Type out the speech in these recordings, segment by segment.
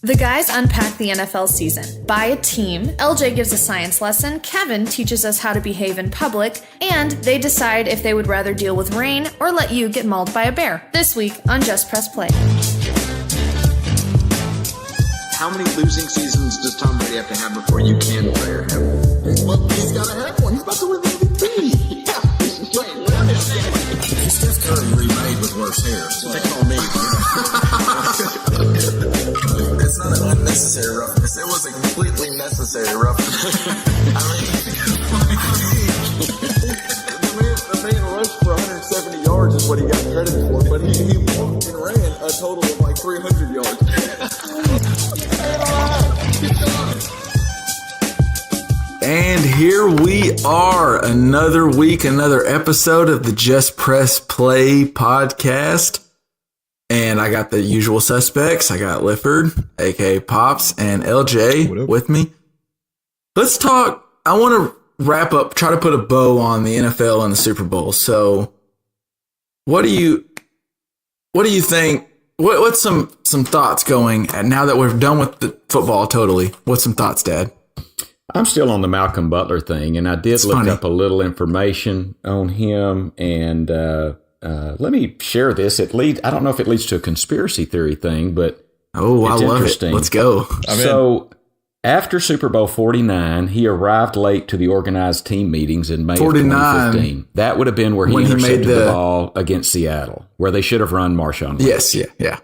The guys unpack the NFL season. By a team, LJ gives a science lesson, Kevin teaches us how to behave in public, and they decide if they would rather deal with rain or let you get mauled by a bear. This week on Just Press Play. How many losing seasons does Tom Brady have to have before you can fire him? Well, he's got to have one. He's about to win the MVP. Steph Curry remade with worse hair. So take it on me. It's not an unnecessary roughness. It was a completely necessary roughness. The man rushed for 170 yards is what he got credit for, but he walked and ran a total of like 300 yards. And here we are, another week, another episode of the Just Press Play podcast. And I got the usual suspects. I got Lifford, aka Pops, and LJ with me. Let's talk. I want to wrap up, try to put a bow on the NFL and the Super Bowl. So what do you think? What's some thoughts going now that we're done with the football totally? What's some thoughts, Dad? I'm still on the Malcolm Butler thing, and I did look up a little information on him, and let me share this. I don't know if it leads to a conspiracy theory thing, but it's I love interesting. It. Let's go. So after Super Bowl 49, he arrived late to the organized team meetings in May of 2015. That would have been where he intercepted the ball against Seattle, where they should have run Marshawn Lynch. Yes, yeah.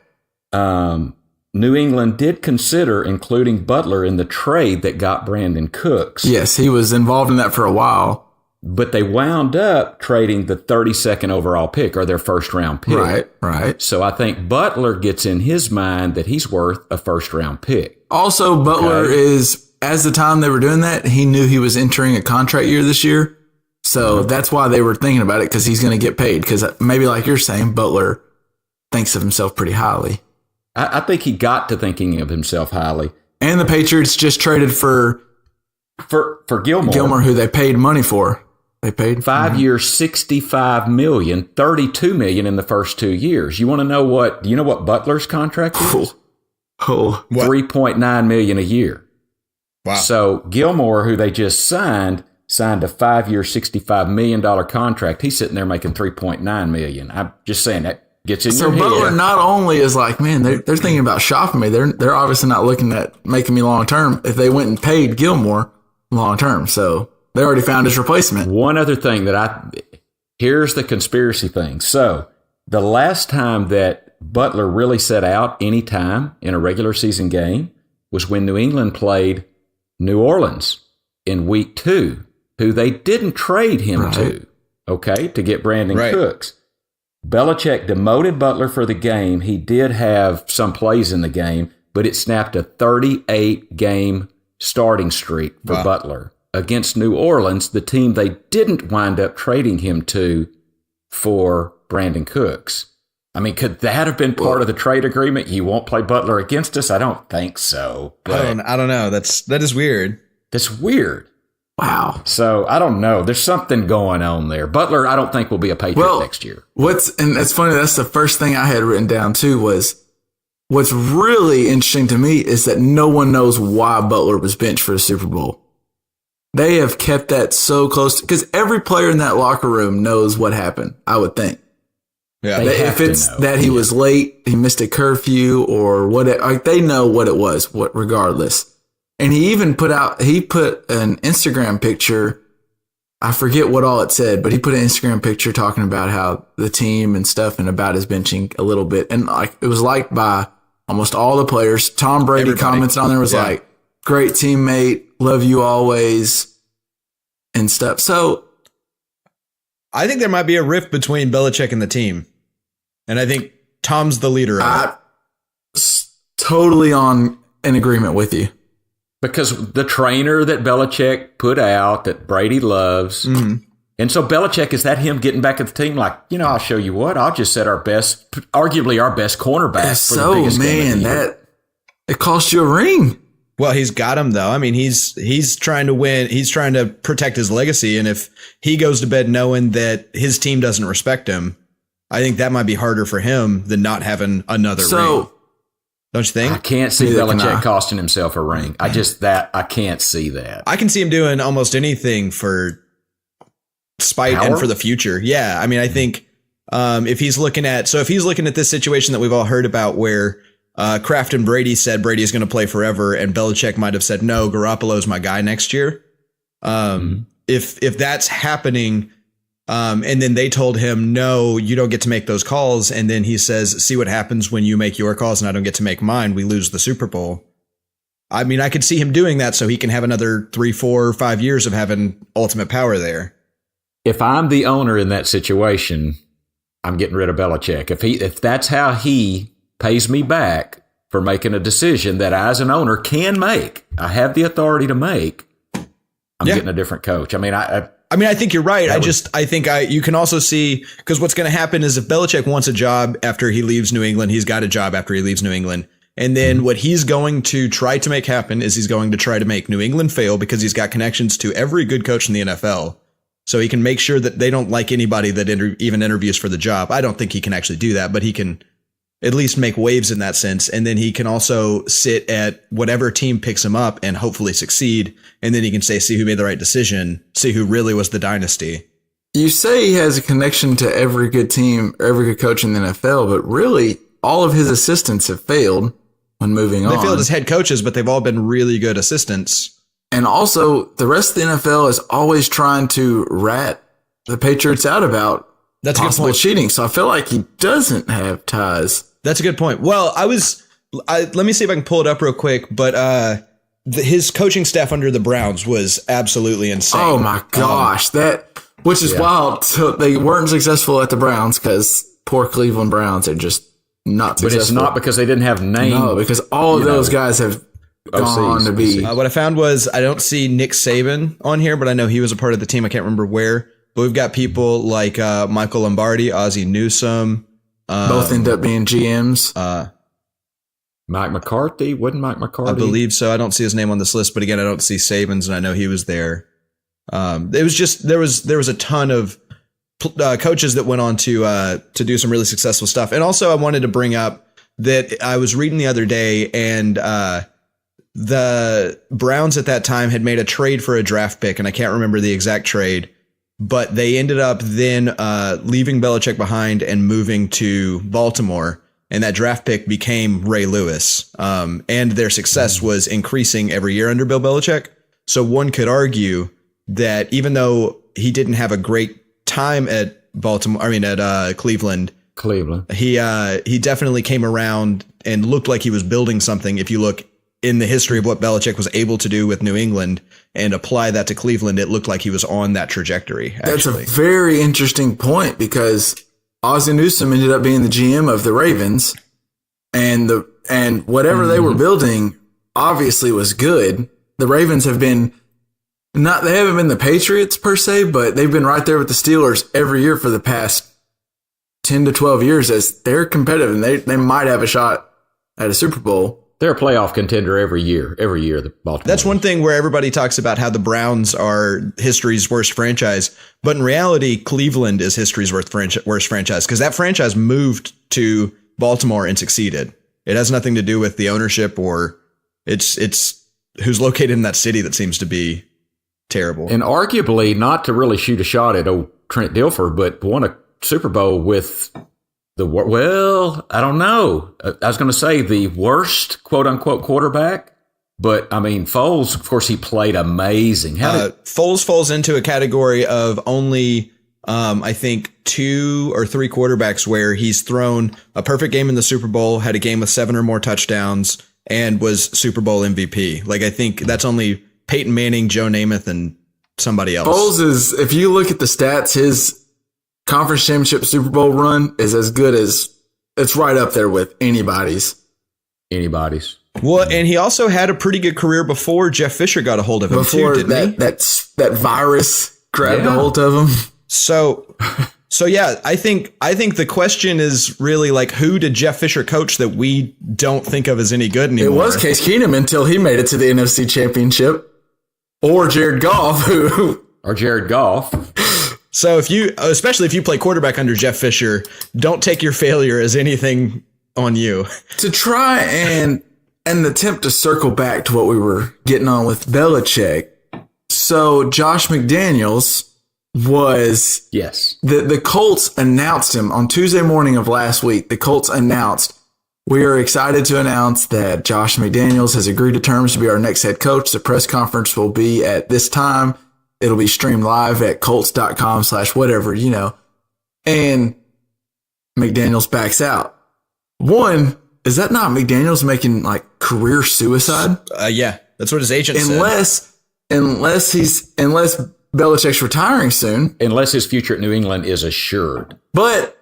New England did consider including Butler in the trade that got Brandon Cooks. Yes, he was involved in that for a while. But they wound up trading the 32nd overall pick, or their first round pick. Right. So I think Butler gets in his mind that he's worth a first round pick. Also, Butler is, as the time they were doing that, he knew he was entering a contract year this year. So that's why they were thinking about it, because he's going to get paid. Because maybe like you're saying, Butler thinks of himself pretty highly. I think he got to thinking of himself highly. And the Patriots just traded for Gilmore. Gilmore, who they paid money for. They paid 5 years, $65 million, $32 million in the first 2 years. You want to know what? Do you know what Butler's contract is? $3.9 million a year. Wow. So Gilmore, who they just signed a 5 year, $65 million contract. He's sitting there making $3.9 million. I'm just saying that gets in your head. So Butler not only is like, man, they're thinking about shopping me. They're obviously not looking at making me long term. If they went and paid Gilmore long term, so they already found his replacement. One other thing here's the conspiracy thing. So the last time that Butler really set out any time in a regular season game was when New England played New Orleans in week 2, who they didn't trade him to get Brandon Cooks. Belichick demoted Butler for the game. He did have some plays in the game, but it snapped a 38-game starting streak for Butler against New Orleans, the team they didn't wind up trading him to for Brandon Cooks. I mean, could that have been part of the trade agreement? You won't play Butler against us? I don't think so. I don't know. That is weird. That's weird. Wow. So I don't know. There's something going on there. Butler, I don't think will be a Patriot next year. And it's funny. That's the first thing I had written down too. Was what's really interesting to me is that no one knows why Butler was benched for the Super Bowl. They have kept that so close because every player in that locker room knows what happened. I would think. Yeah. If it's that he was late, he missed a curfew or what, they know what it was. Regardless. And he even put an Instagram picture. I forget what all it said, but he put an Instagram picture talking about how the team and stuff and about his benching a little bit. And it was liked by almost all the players. Tom Brady comments on there was like, great teammate, love you always and stuff. So I think there might be a rift between Belichick and the team. And I think Tom's the leader of it. Totally in agreement with you. Because the trainer that Belichick put out that Brady loves. Mm-hmm. And so Belichick, is that him getting back at the team? Like, I'll show you what. I'll just set arguably our best cornerback for the biggest game of the year. It cost you a ring. Well, he's got him, though. I mean, he's trying to win. He's trying to protect his legacy. And if he goes to bed knowing that his team doesn't respect him, I think that might be harder for him than not having another ring. Don't you think? I can't see Neither can Belichick I. costing himself a ring. I can't see that. I can see him doing almost anything for spite Power? and for the future. Yeah. I mean, I think if he's looking at this situation that we've all heard about where Kraft and Brady said Brady is going to play forever and Belichick might have said, no, Garoppolo's my guy next year. If that's happening, and then they told him, no, you don't get to make those calls. And then he says, see what happens when you make your calls and I don't get to make mine. We lose the Super Bowl. I mean, I could see him doing that so he can have another 3, 4, 5 years of having ultimate power there. If I'm the owner in that situation, I'm getting rid of Belichick. If that's how he pays me back for making a decision that I, as an owner, can make, I have the authority to make, I'm getting a different coach. I mean, I think you're right. You can also see, because what's going to happen is if Belichick wants a job after he leaves New England, he's got a job after he leaves New England. And then what he's going to try to make happen is he's going to try to make New England fail because he's got connections to every good coach in the NFL. So he can make sure that they don't like anybody that even interviews for the job. I don't think he can actually do that, but he can at least make waves in that sense. And then he can also sit at whatever team picks him up and hopefully succeed. And then he can say, see who made the right decision, see who really was the dynasty. You say he has a connection to every good team, every good coach in the NFL, but really all of his assistants have failed when moving on. They failed as head coaches, but they've all been really good assistants. And also, the rest of the NFL is always trying to rat the Patriots out about That's a good possible point. cheating. So I feel like he doesn't have ties. That's a good point. Well, let me see if I can pull it up real quick, but his coaching staff under the Browns was absolutely insane. Oh my gosh, which is wild. So they weren't successful at the Browns because poor Cleveland Browns are just not successful. but it's not because they didn't have name. No, because all of those guys have gone OCs, to be. What I found was I don't see Nick Saban on here, but I know he was a part of the team. I can't remember where. But we've got people like Michael Lombardi, Ozzie Newsome. Both end up being GMs. Mike McCarthy, wasn't Mike McCarthy? I believe so. I don't see his name on this list, but again, I don't see Saban's, and I know he was there. It was just there was a ton of coaches that went on to do some really successful stuff. And also, I wanted to bring up that I was reading the other day, and the Browns at that time had made a trade for a draft pick, and I can't remember the exact trade, but they ended up then leaving Belichick behind and moving to Baltimore. And that draft pick became Ray Lewis. And their success was increasing every year under Bill Belichick. So one could argue that even though he didn't have a great time at Cleveland, he definitely came around and looked like he was building something. If you look in the history of what Belichick was able to do with New England and apply that to Cleveland, it looked like he was on that trajectory. Actually. That's a very interesting point because Ozzie Newsome ended up being the GM of the Ravens, and whatever they were building obviously was good. The Ravens have been they haven't been the Patriots per se, but they've been right there with the Steelers every year for the past 10 to 12 years as they're competitive, and they might have a shot at a Super Bowl. They're a playoff contender every year, the Baltimore. That's one thing where everybody talks about how the Browns are history's worst franchise. But in reality, Cleveland is history's worst franchise because that franchise moved to Baltimore and succeeded. It has nothing to do with the ownership or it's who's located in that city that seems to be terrible. And arguably, not to really shoot a shot at old Trent Dilfer, but won a Super Bowl with I don't know. I was going to say the worst quote unquote quarterback, but I mean, Foles, of course, he played amazing. Foles falls into a category of only, I think 2 or 3 quarterbacks where he's thrown a perfect game in the Super Bowl, had a game with 7 or more touchdowns and was Super Bowl MVP. Like, I think that's only Peyton Manning, Joe Namath, and somebody else. Foles is, if you look at the stats, his Conference Championship Super Bowl run is as good as it's right up there with anybody's. Well, and he also had a pretty good career before Jeff Fisher got a hold of him Before too, didn't he? that virus grabbed a hold of him. So yeah, I think the question is really like, who did Jeff Fisher coach that we don't think of as any good anymore? It was Case Keenum until he made it to the NFC Championship, or Jared Goff, So especially if you play quarterback under Jeff Fisher, don't take your failure as anything on you. To try and attempt to circle back to what we were getting on with Belichick. So Josh McDaniels was the Colts announced him on Tuesday morning of last week. The Colts announced, we are excited to announce that Josh McDaniels has agreed to terms to be our next head coach. The press conference will be at this time. It'll be streamed live at colts.com/whatever, and McDaniels backs out. One, is that not McDaniels making like career suicide? Yeah, that's what his agent said. Unless Belichick's retiring soon. Unless his future at New England is assured. But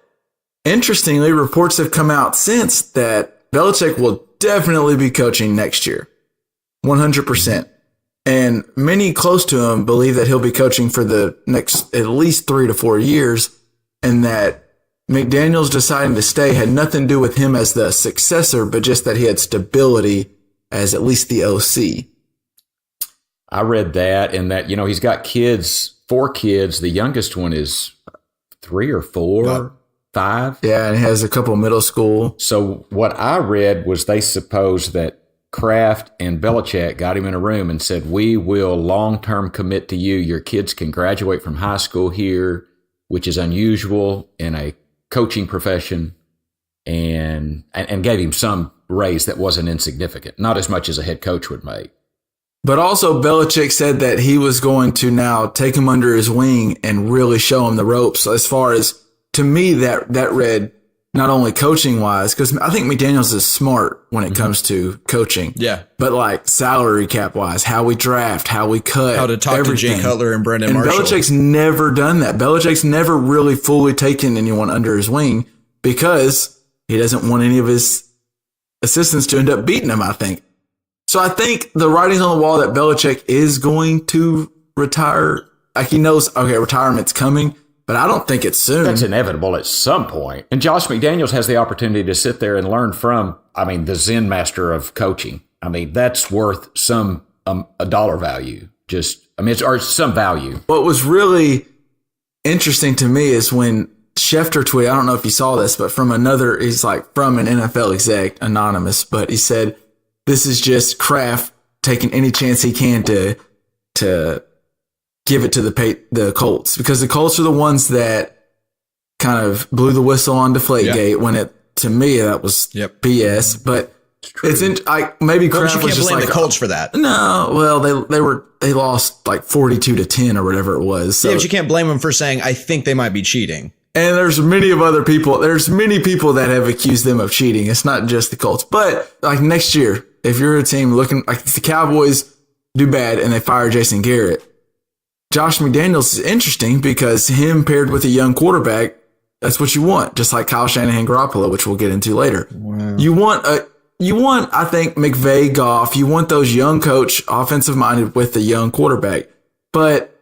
interestingly, reports have come out since that Belichick will definitely be coaching next year. 100%. And many close to him believe that he'll be coaching for the next at least 3 to 4 years, and that McDaniels deciding to stay had nothing to do with him as the successor, but just that he had stability as at least the OC. I read that, and that, he's got 4 kids. The youngest one is 3 or 4, 5. Yeah, and he has a couple middle school. So what I read was they suppose that Kraft and Belichick got him in a room and said, we will long-term commit to you. Your kids can graduate from high school here, which is unusual in a coaching profession, and gave him some raise that wasn't insignificant, not as much as a head coach would make. But also Belichick said that he was going to now take him under his wing and really show him the ropes. As far as, to me, that read not only coaching wise, because I think McDaniels is smart when it comes to coaching. Yeah. But like salary cap wise, how we draft, how we cut, how to talk everything. to Jay Cutler and Brendan and Marshall. Belichick's never done that. Belichick's never really fully taken anyone under his wing because he doesn't want any of his assistants to end up beating him, I think. So I think the writing's on the wall that Belichick is going to retire. Like he knows, okay, retirement's coming, but I don't think it's soon. That's inevitable at some point. And Josh McDaniels has the opportunity to sit there and learn from, the Zen master of coaching. That's worth some a dollar value. Or some value. What was really interesting to me is when Schefter tweeted, I don't know if you saw this, but from an NFL exec, anonymous, but he said, this is just Kraft taking any chance he can to give it to the Colts, because the Colts are the ones that kind of blew the whistle on Deflategate when to me, that was BS. But maybe Kraft was just blame like the Colts for that. No, well, they lost like 42-10 or whatever it was. So, yeah, but you can't blame them for saying, I think they might be cheating. And there's many people that have accused them of cheating. It's not just the Colts. But like next year, if you're a team looking like the Cowboys do bad and they fire Jason Garrett, Josh McDaniels is interesting because him paired with a young quarterback, that's what you want. Just like Kyle Shanahan, Garoppolo, which we'll get into later. Wow. You want, I think, McVay, Goff. You want those young coach, offensive minded with a young quarterback. But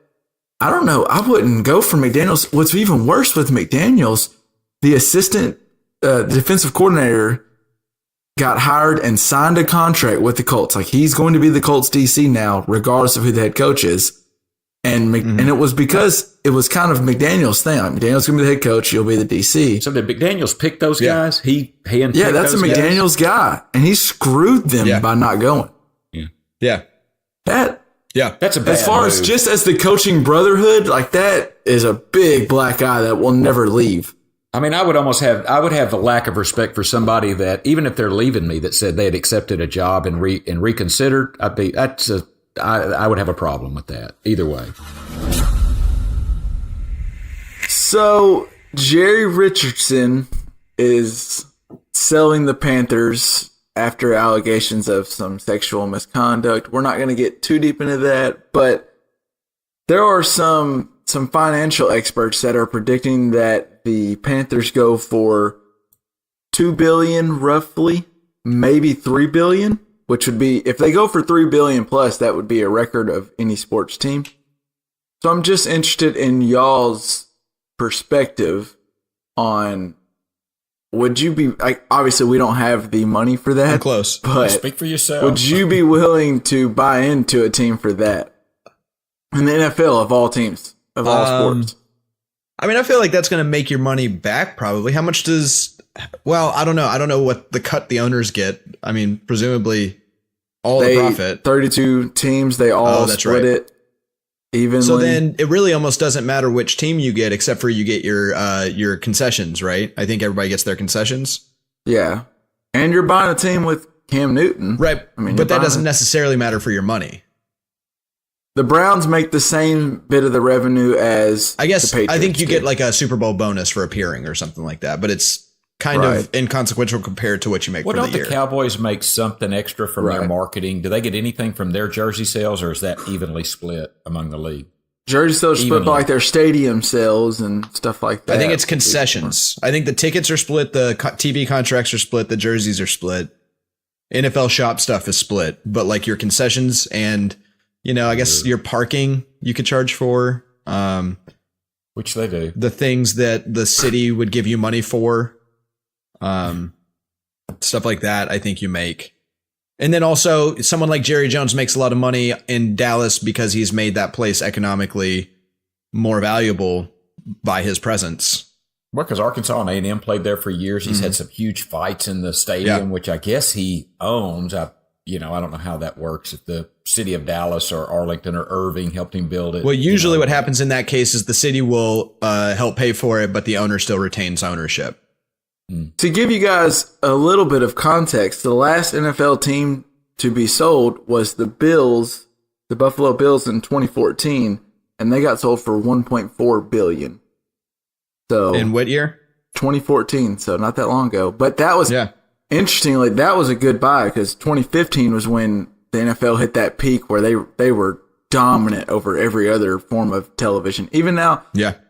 I don't know. I wouldn't go for McDaniels. What's even worse with McDaniels, the assistant, the defensive coordinator got hired and signed a contract with the Colts. Like he's going to be the Colts DC now, regardless of who the head coach is. And it was because it was kind of McDaniels' thing. Like McDaniels going to be the head coach. You'll be the DC. So did McDaniels pick those guys? He handpicked that's a McDaniels guy. And he screwed them by not going. Yeah. That's a bad as far move. as just as the coaching brotherhood, like that is a big black eye that will never leave. I would have a lack of respect for somebody that, even if they're leaving me, that said they had accepted a job and reconsidered. I would have a problem with that either way. So Jerry Richardson is selling the Panthers after allegations of some sexual misconduct. We're not going to get too deep into that, but there are some financial experts that are predicting that the Panthers go for $2 billion roughly, maybe $3 billion, which would be, if they go for $3 billion plus, that would be a record of any sports team. So I'm just interested in y'all's perspective on, would you be, obviously we don't have the money for that. I'm close. But speak for yourself. Would you be willing to buy into a team for that? In the NFL, of all teams, of all sports. I feel like that's going to make your money back probably. How much does well, I don't know. I don't know what the cut the owners get. I mean, presumably all the profit. 32 teams, they all split it evenly. So then it really almost doesn't matter which team you get, except for you get your concessions, right? I think everybody gets their concessions. Yeah. And you're buying a team with Cam Newton. Right. I mean, but that doesn't necessarily matter for your money. The Browns make the same bit of the revenue as I guess the Patriots I think you do. get like a Super Bowl bonus for appearing or something like that, but it's kind of inconsequential compared to what you make for the year. Well, don't the Cowboys make something extra from their marketing? Do they get anything from their jersey sales, or is that evenly split among the league? Jersey sales split by like their stadium sales and stuff like that. I think it's concessions. I think the tickets are split, the TV contracts are split, the jerseys are split. NFL shop stuff is split, but like your concessions and, you know, I guess your parking you could charge for. Which they do. The things that the city would give you money for. Stuff like that, I think you make. And then also someone like Jerry Jones makes a lot of money in Dallas because he's made that place economically more valuable by his presence. Well, because Arkansas and A&M played there for years. He's had some huge fights in the stadium, which I guess he owns. I don't know how that works. If the city of Dallas or Arlington or Irving helped him build it. Well, usually what happens in that case is the city will help pay for it, but the owner still retains ownership. To give you guys a little bit of context, the last NFL team to be sold was the Bills, the Buffalo Bills in 2014, and they got sold for $1.4 billion. So in what year? 2014, so not that long ago. But that was, interestingly, that was a good buy because 2015 was when the NFL hit that peak where they were dominant over every other form of television. Even now,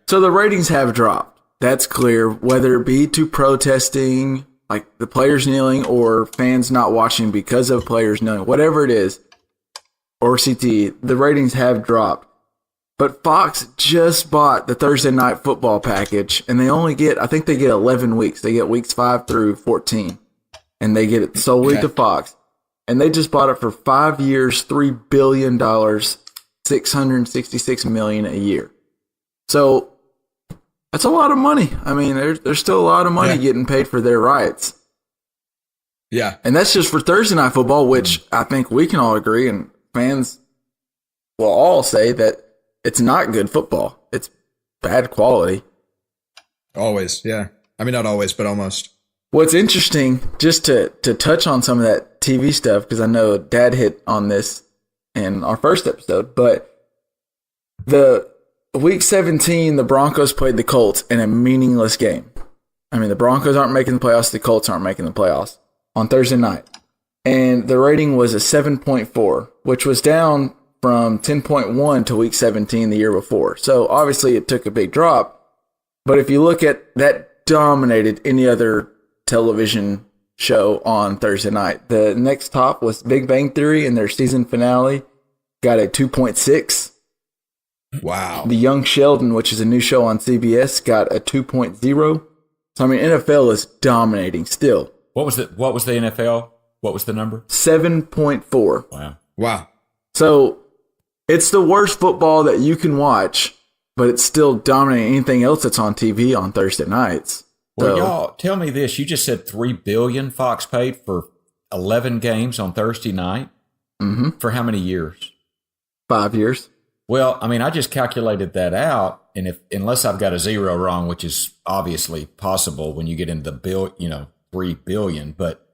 so the ratings have dropped. That's clear, whether it be to protesting, like the players kneeling, or fans not watching because of players kneeling, whatever it is, or CTE, the ratings have dropped. But Fox just bought the Thursday Night Football package, and they only get, I think they get 11 weeks. They get weeks 5 through 14, and they get it solely to Fox. And they just bought it for 5 years, $3 billion, $666 million a year. So that's a lot of money. I mean, there's still a lot of money getting paid for their rights. Yeah. And that's just for Thursday Night Football, which I think we can all agree, and fans will all say that it's not good football. It's bad quality. Always, yeah. I mean, not always, but almost. What's interesting, just to touch on some of that TV stuff, because I know Dad hit on this in our first episode, but the Week 17, the Broncos played the Colts in a meaningless game. I mean, the Broncos aren't making the playoffs. The Colts aren't making the playoffs on Thursday night. And the rating was a 7.4, which was down from 10.1 to Week 17 the year before. So obviously it took a big drop. But if you look at that, dominated any other television show on Thursday night. The next top was Big Bang Theory in their season finale. Got a 2.6. Wow. The Young Sheldon, which is a new show on CBS, got a 2.0. So I mean, NFL is dominating still. What was the NFL? What was the number? 7.4. Wow. So it's the worst football that you can watch, but it's still dominating anything else that's on TV on Thursday nights. Well, y'all, tell me this. You just said $3 billion Fox paid for 11 games on Thursday night. Mm-hmm. For how many years? 5 years. Well, I mean, I just calculated that out, and unless I've got a zero wrong, which is obviously possible when you get into the $3 billion, but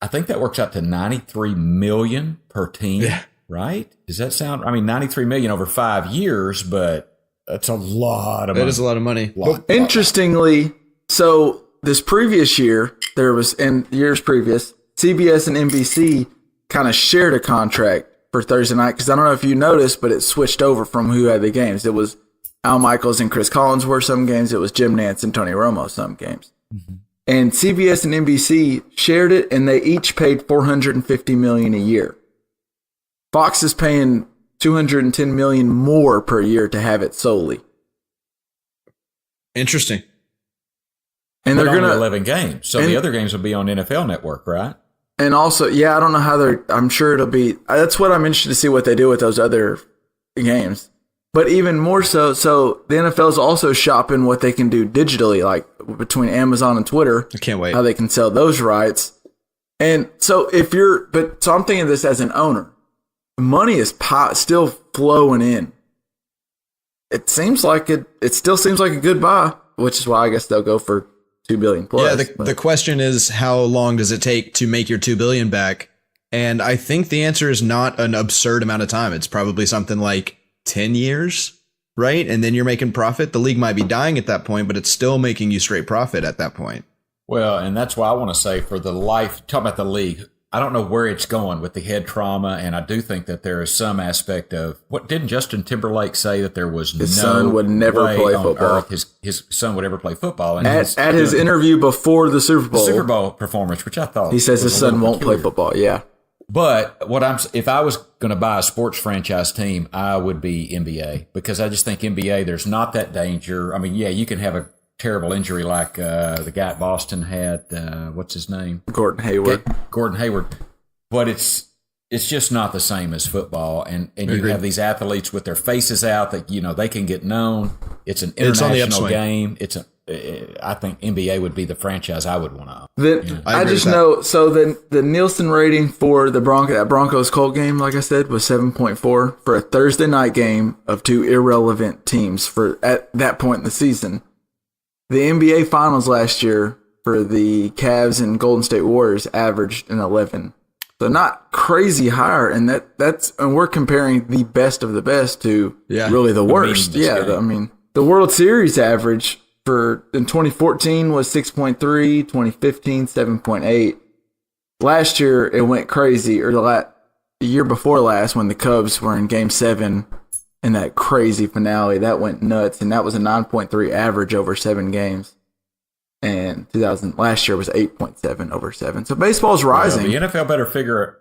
I think that works out to $93 million per team, right? Does that sound? I mean, $93 million over 5 years, but that's a lot of money. That is a lot of money. Interestingly, so this previous year, there was, and years previous, CBS and NBC kind of shared a contract for Thursday night, because I don't know if you noticed, but it switched over from who had the games. It was Al Michaels and Chris Collinsworth some games. It was Jim Nantz and Tony Romo some games. Mm-hmm. And CBS and NBC shared it, and they each paid $450 million a year. Fox is paying $210 million more per year to have it solely. Interesting. And they're going to 11 games, so the other games will be on NFL Network, right? And also, I don't know how I'm sure it'll be. That's what I'm interested to see what they do with those other games. But even more so the NFL is also shopping what they can do digitally, like between Amazon and Twitter. I can't wait. How they can sell those rights. And so so I'm thinking of this as an owner. Money is still flowing in. It seems like it still seems like a good buy, which is why I guess they'll go for $2 billion plus. Yeah, the question is, how long does it take to make your $2 billion back? And I think the answer is not an absurd amount of time. It's probably something like 10 years, right? And then you're making profit. The league might be dying at that point, but it's still making you straight profit at that point. Well, and that's why I want to say for the life, talk about the league, I don't know where it's going with the head trauma, and I do think that there is some aspect of what didn't Justin Timberlake say that there was his son would never play football. His son would ever play football. And at his interview before the Super Bowl performance, which I thought he says his son won't play football. Yeah. But if I was going to buy a sports franchise team, I would be NBA, because I just think NBA, there's not that danger. I mean, yeah, you can have a terrible injury like the guy at Boston had. What's his name? Gordon Hayward. But it's just not the same as football. And you have these athletes with their faces out that they can get known. It's an international game. I think NBA would be the franchise I would want to. I just know. So the Nielsen rating for the Broncos Colt game, like I said, was 7.4 for a Thursday night game of two irrelevant teams at that point in the season. The NBA Finals last year for the Cavs and Golden State Warriors averaged an 11. So not crazy higher, and and we're comparing the best of the best to really the worst. The World Series average in 2014 was 6.3, 2015 7.8. Last year it went crazy, or the year before last when the Cubs were in Game 7 in that crazy finale, that went nuts, and that was a 9.3 average over 7 games. And last year was 8.7 over 7. So baseball's rising. Well, the NFL better figure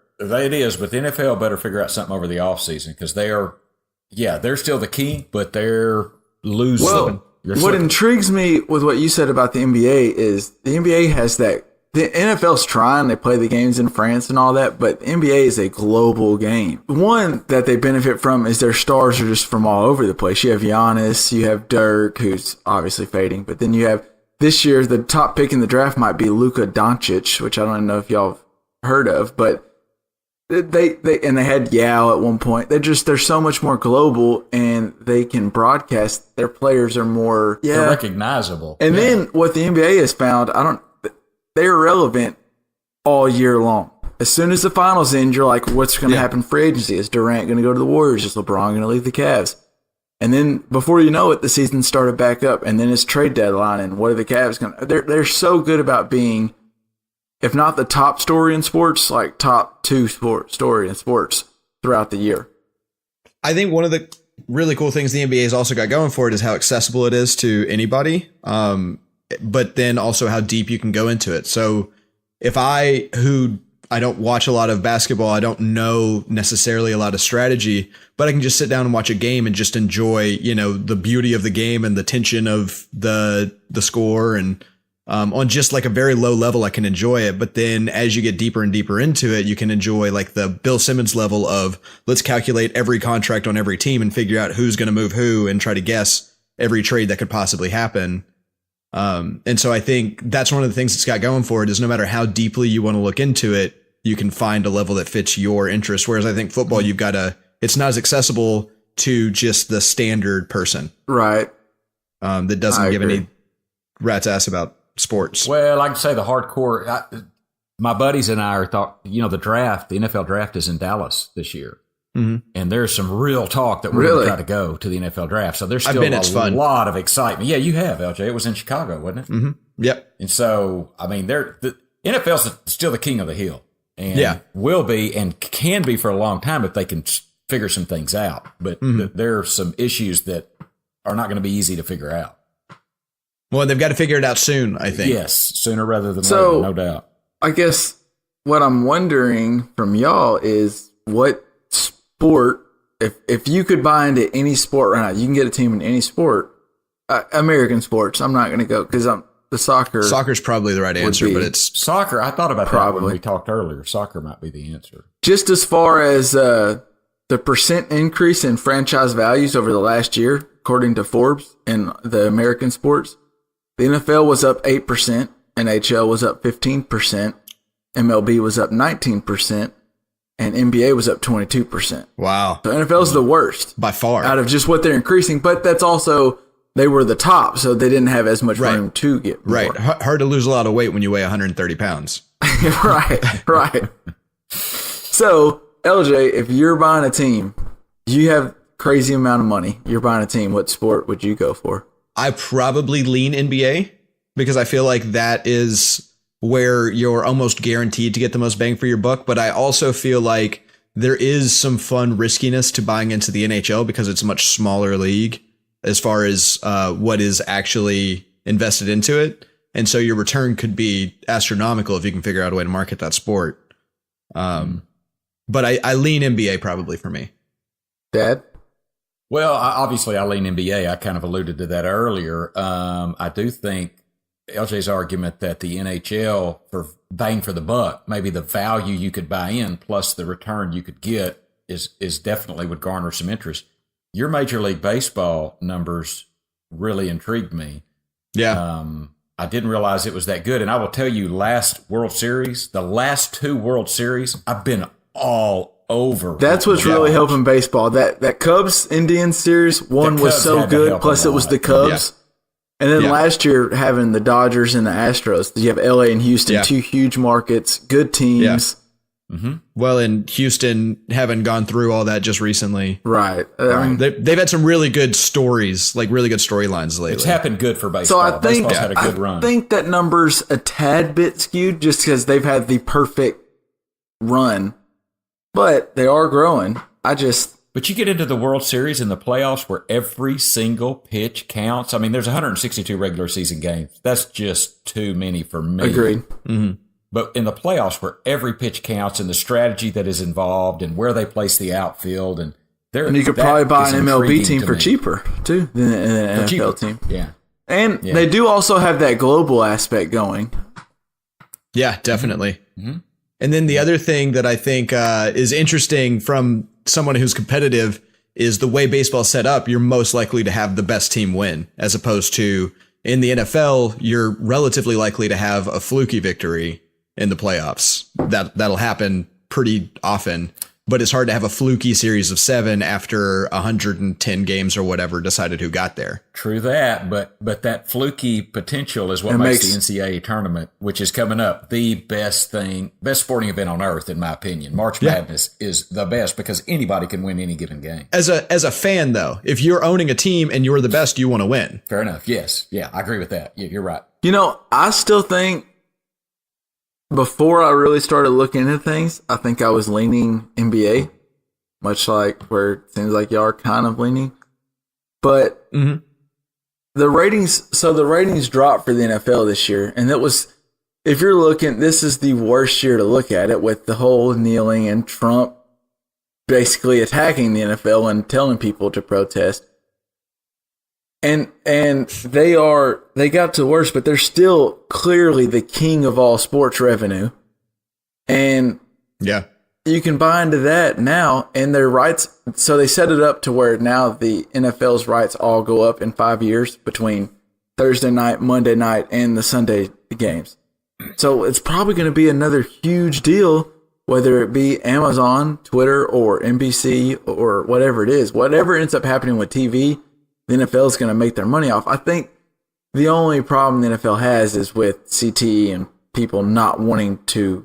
out something over the offseason, because they're still the key, but they're losing. Well, what intrigues me with what you said about the NBA is the NBA has that. The NFL's trying, they play the games in France and all that, but the NBA is a global game. One that they benefit from is their stars are just from all over the place. You have Giannis, you have Dirk, who's obviously fading, but then you have this year, the top pick in the draft might be Luka Doncic, which I don't know if y'all have heard of, but they had Yao at one point. They're so much more global, and they can broadcast. Their players are more they're recognizable. And then what the NBA has found, they're relevant all year long. As soon as the finals end, you're like, what's going to happen free agency? Is Durant going to go to the Warriors? Is LeBron going to leave the Cavs? And then before you know it, the season started back up, and then it's trade deadline, and what are the Cavs going to... They're so good about being, if not the top story in sports, like top 2 story in sports throughout the year. I think one of the really cool things the NBA has also got going for it is how accessible it is to anybody, but then also how deep you can go into it. So if I don't watch a lot of basketball, I don't know necessarily a lot of strategy, but I can just sit down and watch a game and just enjoy, the beauty of the game and the tension of the score. And on just like a very low level, I can enjoy it. But then as you get deeper and deeper into it, you can enjoy like the Bill Simmons level of let's calculate every contract on every team and figure out who's going to move who and try to guess every trade that could possibly happen. And so I think that's one of the things it's got going for it is no matter how deeply you want to look into it, you can find a level that fits your interest. Whereas I think football, it's not as accessible to just the standard person. Right. That doesn't give any rat's ass about sports. Well, I can say the hardcore, my buddies and I thought, the NFL draft is in Dallas this year. Mm-hmm. And there's some real talk that we're going to try to go to the NFL draft. So there's still a lot of excitement. Yeah, you have, LJ. It was in Chicago, wasn't it? Mm-hmm. Yep. And so, the NFL's still the king of the hill. And will be and can be for a long time if they can figure some things out. But there are some issues that are not going to be easy to figure out. Well, they've got to figure it out soon, I think. Yes, sooner rather than later, no doubt. I guess what I'm wondering from y'all is what sport, if you could buy into any sport right now, you can get a team in any sport, American sports. I'm not going to go because the soccer. Soccer's probably the right answer, but it's soccer. I thought about that when we talked earlier. Soccer might be the answer. Just as far as the the percent increase in franchise values over the last year, according to Forbes and the American sports, the NFL was up 8%, NHL was up 15%, MLB was up 19%, and NBA was up 22%. Wow. So NFL is the worst by far out of just what they're increasing, but that's also they were the top, so they didn't have as much room to get more. Right. Hard to lose a lot of weight when you weigh 130 pounds. Right. So, LJ, if you're buying a team, you have crazy amount of money. You're buying a team. What sport would you go for? I probably lean NBA because I feel like that is where you're almost guaranteed to get the most bang for your buck. But I also feel like there is some fun riskiness to buying into the NHL because it's a much smaller league as far as what is actually invested into it. And so your return could be astronomical if you can figure out a way to market that sport. But I lean NBA probably for me. Dad? Well, obviously I lean NBA. I kind of alluded to that earlier. I do think LJ's argument that the NHL, for bang for the buck, maybe the value you could buy in plus the return you could get is definitely would garner some interest. Your Major League Baseball numbers really intrigued me. Yeah. I didn't realize it was that good. And I will tell you, the last two World Series, I've been all over. That's what's really helping baseball. That Cubs Indians series one was so good. Plus, it was the Cubs. Yeah. And then last year, having the Dodgers and the Astros. You have LA and Houston, two huge markets, good teams. Yeah. Mm-hmm. Well, in Houston, haven't gone through all that just recently. Right. They've had some really good stories, like really good storylines lately. It's happened good for baseball. So I think Baseball's had a good run. I think that number's a tad bit skewed just because they've had the perfect run. But they are growing. But you get into the World Series and the playoffs where every single pitch counts. I mean, there's 162 regular season games. That's just too many for me. Agreed. Mm-hmm. But in the playoffs where every pitch counts and the strategy that is involved and where they place the outfield. And you could probably buy an MLB team for cheaper, too, than an NFL team. Yeah. And they do also have that global aspect going. Yeah, definitely. Mm-hmm. And then the other thing that I think is interesting from someone who's competitive is the way baseball's set up. You're most likely to have the best team win, as opposed to in the NFL, you're relatively likely to have a fluky victory in the playoffs. That'll happen pretty often, but it's hard to have a fluky series of 7 after 110 games or whatever decided who got there. True that, but that fluky potential is what makes the NCAA tournament, which is coming up, the best sporting event on earth, in my opinion. March Madness is the best because anybody can win any given game. As a fan, though, if you're owning a team and you're the best, you want to win. Fair enough. Yes. Yeah, I agree with that. You're right. I still think before I really started looking into things, I think I was leaning NBA, much like where it seems like y'all are kind of leaning. But the ratings dropped for the NFL this year. And if you're looking, this is the worst year to look at it with the whole kneeling and Trump basically attacking the NFL and telling people to protest. And they got to worse, but they're still clearly the king of all sports revenue. And you can buy into that now, and their rights. So they set it up to where now the NFL's rights all go up in 5 years between Thursday night, Monday night, and the Sunday games. So it's probably going to be another huge deal, whether it be Amazon, Twitter, or NBC, or whatever it is. Whatever ends up happening with TV, the NFL is going to make their money off. I think the only problem the NFL has is with CTE and people not wanting to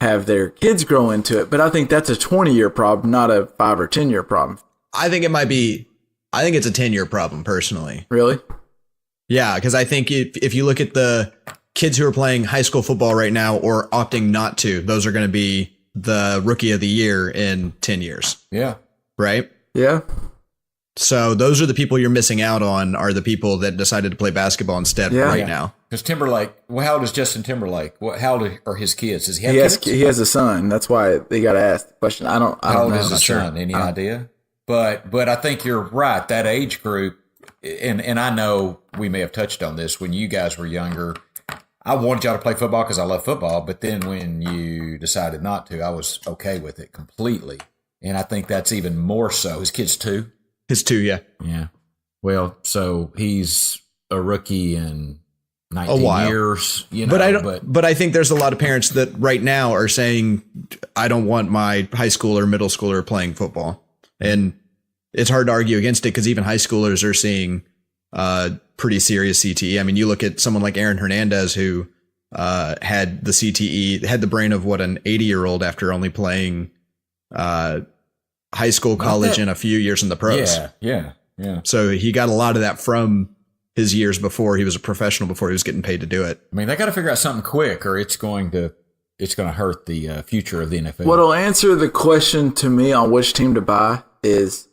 have their kids grow into it. But I think that's a 20-year problem, not a 5 or 10-year problem. I think it's a 10-year problem, personally. Really? Yeah, because I think if you look at the kids who are playing high school football right now or opting not to, those are going to be the rookie of the year in 10 years. Yeah. Right? Yeah. So those are the people you're missing out on, are the people that decided to play basketball instead now. Because Timberlake, how old is Justin Timberlake? How old are his kids? Does he have kids? He has a son. That's why they got to ask the question. I don't know. How old is his son? Any idea? But I think you're right. That age group, and I know we may have touched on this when you guys were younger. I wanted y'all to play football because I love football. But then when you decided not to, I was okay with it completely. And I think that's even more so. His kid's 2? His 2, yeah. Yeah. Well, so he's a rookie in 19 A while. years. You know, But I don't. But I think there's a lot of parents that right now are saying, "I don't want my high schooler, middle schooler playing football," and it's hard to argue against it because even high schoolers are seeing pretty serious CTE. I mean, you look at someone like Aaron Hernandez who had the CTE, had the brain of an 80-year-old after only playing high school, college, and a few years in the pros. Yeah. So he got a lot of that from his years before he was a professional, before he was getting paid to do it. I mean, they got to figure out something quick, or it's going to hurt the future of the NFL. What'll answer the question to me on which team to buy is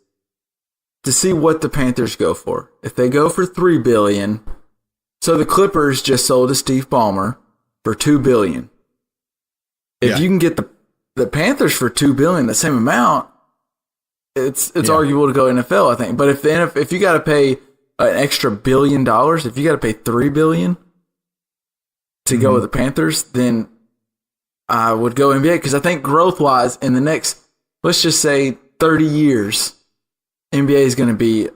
to see what the Panthers go for. If they go for $3 billion, so the Clippers just sold to Steve Ballmer for $2 billion. If you can get the Panthers for $2 billion, the same amount, it's arguable to go NFL, I think. But if you got to pay an extra $1 billion, if you got to pay $3 billion to go with the Panthers, then I would go NBA because I think growth-wise in the next, let's just say 30 years, NBA is going to be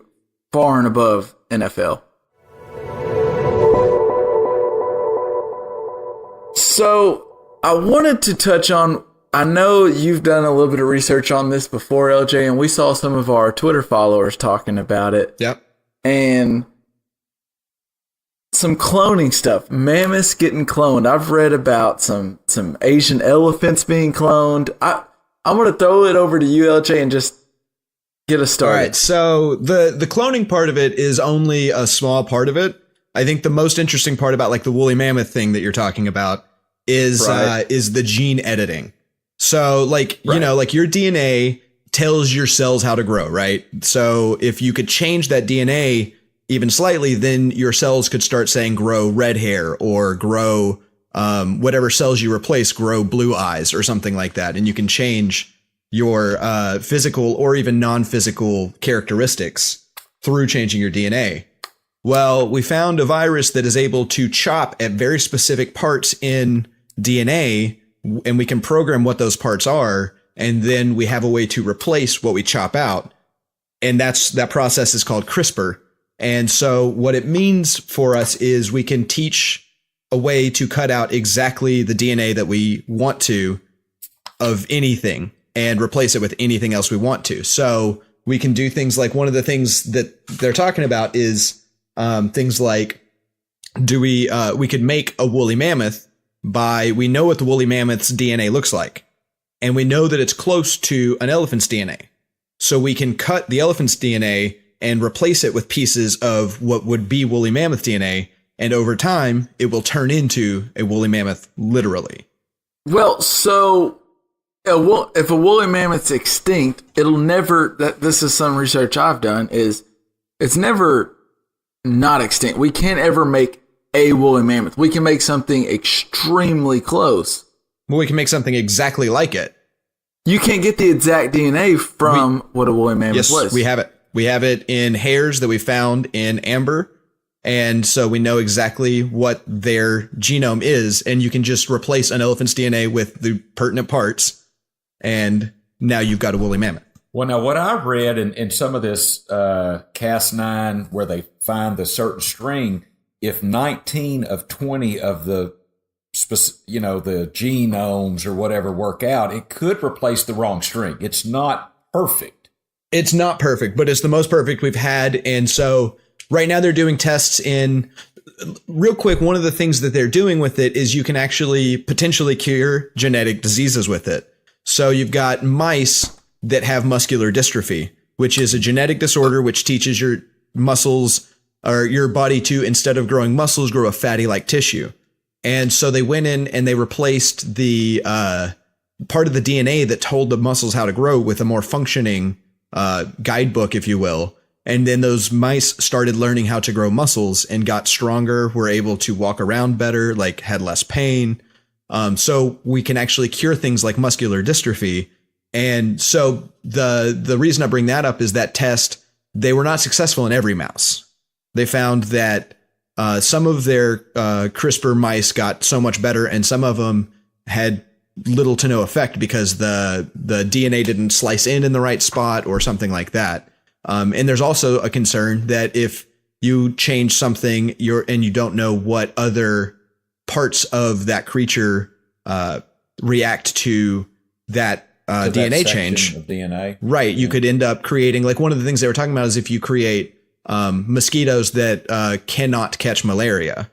far and above NFL. So I wanted to touch on, I know you've done a little bit of research on this before, LJ, and we saw some of our Twitter followers talking about it. Yep. And some cloning stuff. Mammoths getting cloned. I've read about some Asian elephants being cloned. I'm going to throw it over to you, LJ, and just get us started. All right. So the cloning part of it is only a small part of it. I think the most interesting part about the woolly mammoth thing that you're talking about is the gene editing. So you know, your DNA tells your cells how to grow, right? So if you could change that DNA even slightly, then your cells could start saying grow red hair or grow whatever cells you replace, grow blue eyes or something like that. And you can change your physical or even non-physical characteristics through changing your DNA. Well, we found a virus that is able to chop at very specific parts in DNA, and we can program what those parts are, and then we have a way to replace what we chop out. And that process is called CRISPR. And so what it means for us is we can teach a way to cut out exactly the DNA that we want to of anything and replace it with anything else we want to. So we can do things like, one of the things that they're talking about is things like, we could make a woolly mammoth we know what the woolly mammoth's DNA looks like, and we know that it's close to an elephant's DNA. So we can cut the elephant's DNA and replace it with pieces of what would be woolly mammoth DNA. And over time, it will turn into a woolly mammoth, literally. Well, so if a woolly mammoth's extinct, it'll never, this is some research I've done, is it's never not extinct. We can't ever make a woolly mammoth. We can make something extremely close. Well, we can make something exactly like it. You can't get the exact DNA from what a woolly mammoth was. Yes, we have it. We have it in hairs that we found in amber. And so we know exactly what their genome is. And you can just replace an elephant's DNA with the pertinent parts. And now you've got a woolly mammoth. Well, now what I read in some of this Cas9, where they find the certain string, if 19 of 20 of the genomes or whatever work out, it could replace the wrong string. It's not perfect. It's not perfect, but it's the most perfect we've had. And so right now they're doing tests real quick. One of the things that they're doing with it is you can actually potentially cure genetic diseases with it. So you've got mice that have muscular dystrophy, which is a genetic disorder which teaches your muscles or your body to, instead of growing muscles, grow a fatty-like tissue. And so they went in and they replaced the part of the DNA that told the muscles how to grow with a more functioning guidebook, if you will. And then those mice started learning how to grow muscles and got stronger, were able to walk around better, had less pain. So we can actually cure things like muscular dystrophy. And so the reason I bring that up is that test, they were not successful in every mouse. They found that some of their CRISPR mice got so much better, and some of them had little to no effect because the DNA didn't slice in the right spot or something like that. And there's also a concern that if you change something and you don't know what other parts of that creature react to that DNA change of DNA. Right. You could end up creating, like, one of the things they were talking about is if you create mosquitoes that cannot catch malaria,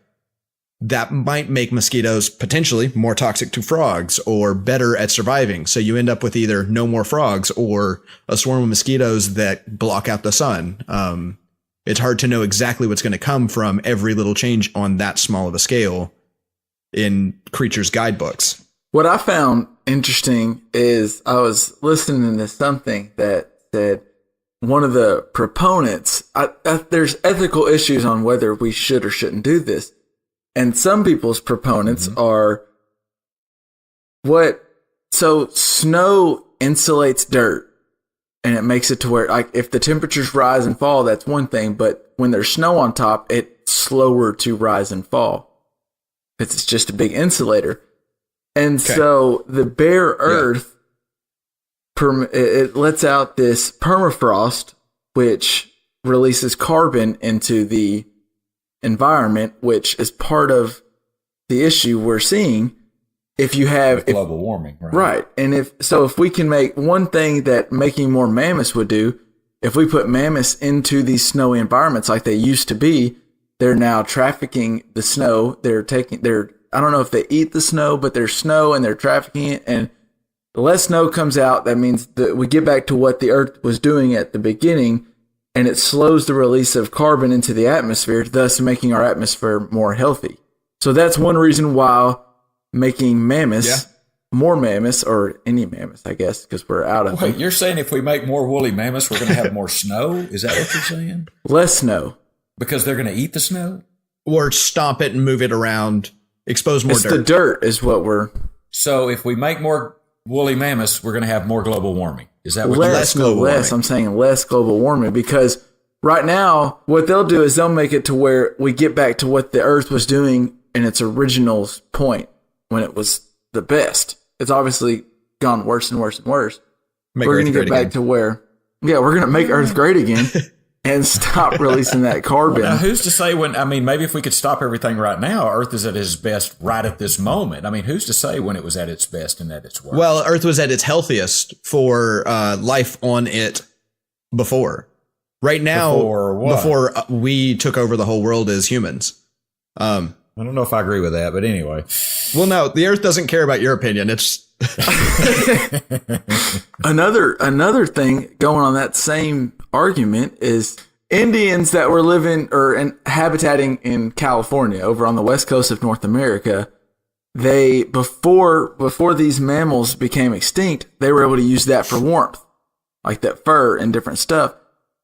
that might make mosquitoes potentially more toxic to frogs or better at surviving. So you end up with either no more frogs or a swarm of mosquitoes that block out the sun. It's hard to know exactly what's going to come from every little change on that small of a scale in creatures' guidebooks. What I found interesting is I was listening to something that said one of the proponents, there's ethical issues on whether we should or shouldn't do this. And some people's proponents are so snow insulates dirt and it makes it to where, like, if the temperatures rise and fall, that's one thing. But when there's snow on top, it's slower to rise and fall. It's just a big insulator. And so the bare earth, it lets out this permafrost, which releases carbon into the environment, which is part of the issue we're seeing. If you have global warming, right? And if we can make one thing that making more mammoths would do, if we put mammoths into these snowy environments like they used to be, they're now trafficking the snow. I don't know if they eat the snow, but there's snow and they're trafficking it. And the less snow comes out, that means that we get back to what the earth was doing at the beginning, and it slows the release of carbon into the atmosphere, thus making our atmosphere more healthy. So that's one reason why making mammoths, more mammoths, or any mammoths, I guess, because we're out of them. You're saying if we make more woolly mammoths, we're going to have more snow? Is that what you're saying? Less snow. Because they're going to eat the snow? Or stomp it and move it around, expose more dirt. The dirt is what we're... So if we make more woolly mammoths, we're going to have more global warming. Is that what less global warming? I'm saying less global warming, because right now what they'll do is they'll make it to where we get back to what the earth was doing in its original point when it was the best. It's obviously gone worse and worse and worse. We're going to get back to where, we're going to make Earth great again and stop releasing that carbon. Well, now, who's to say maybe if we could stop everything right now, Earth is at its best right at this moment. I mean, who's to say when it was at its best and at its worst? Well, Earth was at its healthiest for life on it before. Right now, before we took over the whole world as humans. I don't know if I agree with that, but anyway. Well, no, the Earth doesn't care about your opinion. It's another thing going on that same argument is Indians that were living or habitating in California over on the west coast of North America. They before these mammals became extinct, they were able to use that for warmth, like that fur and different stuff.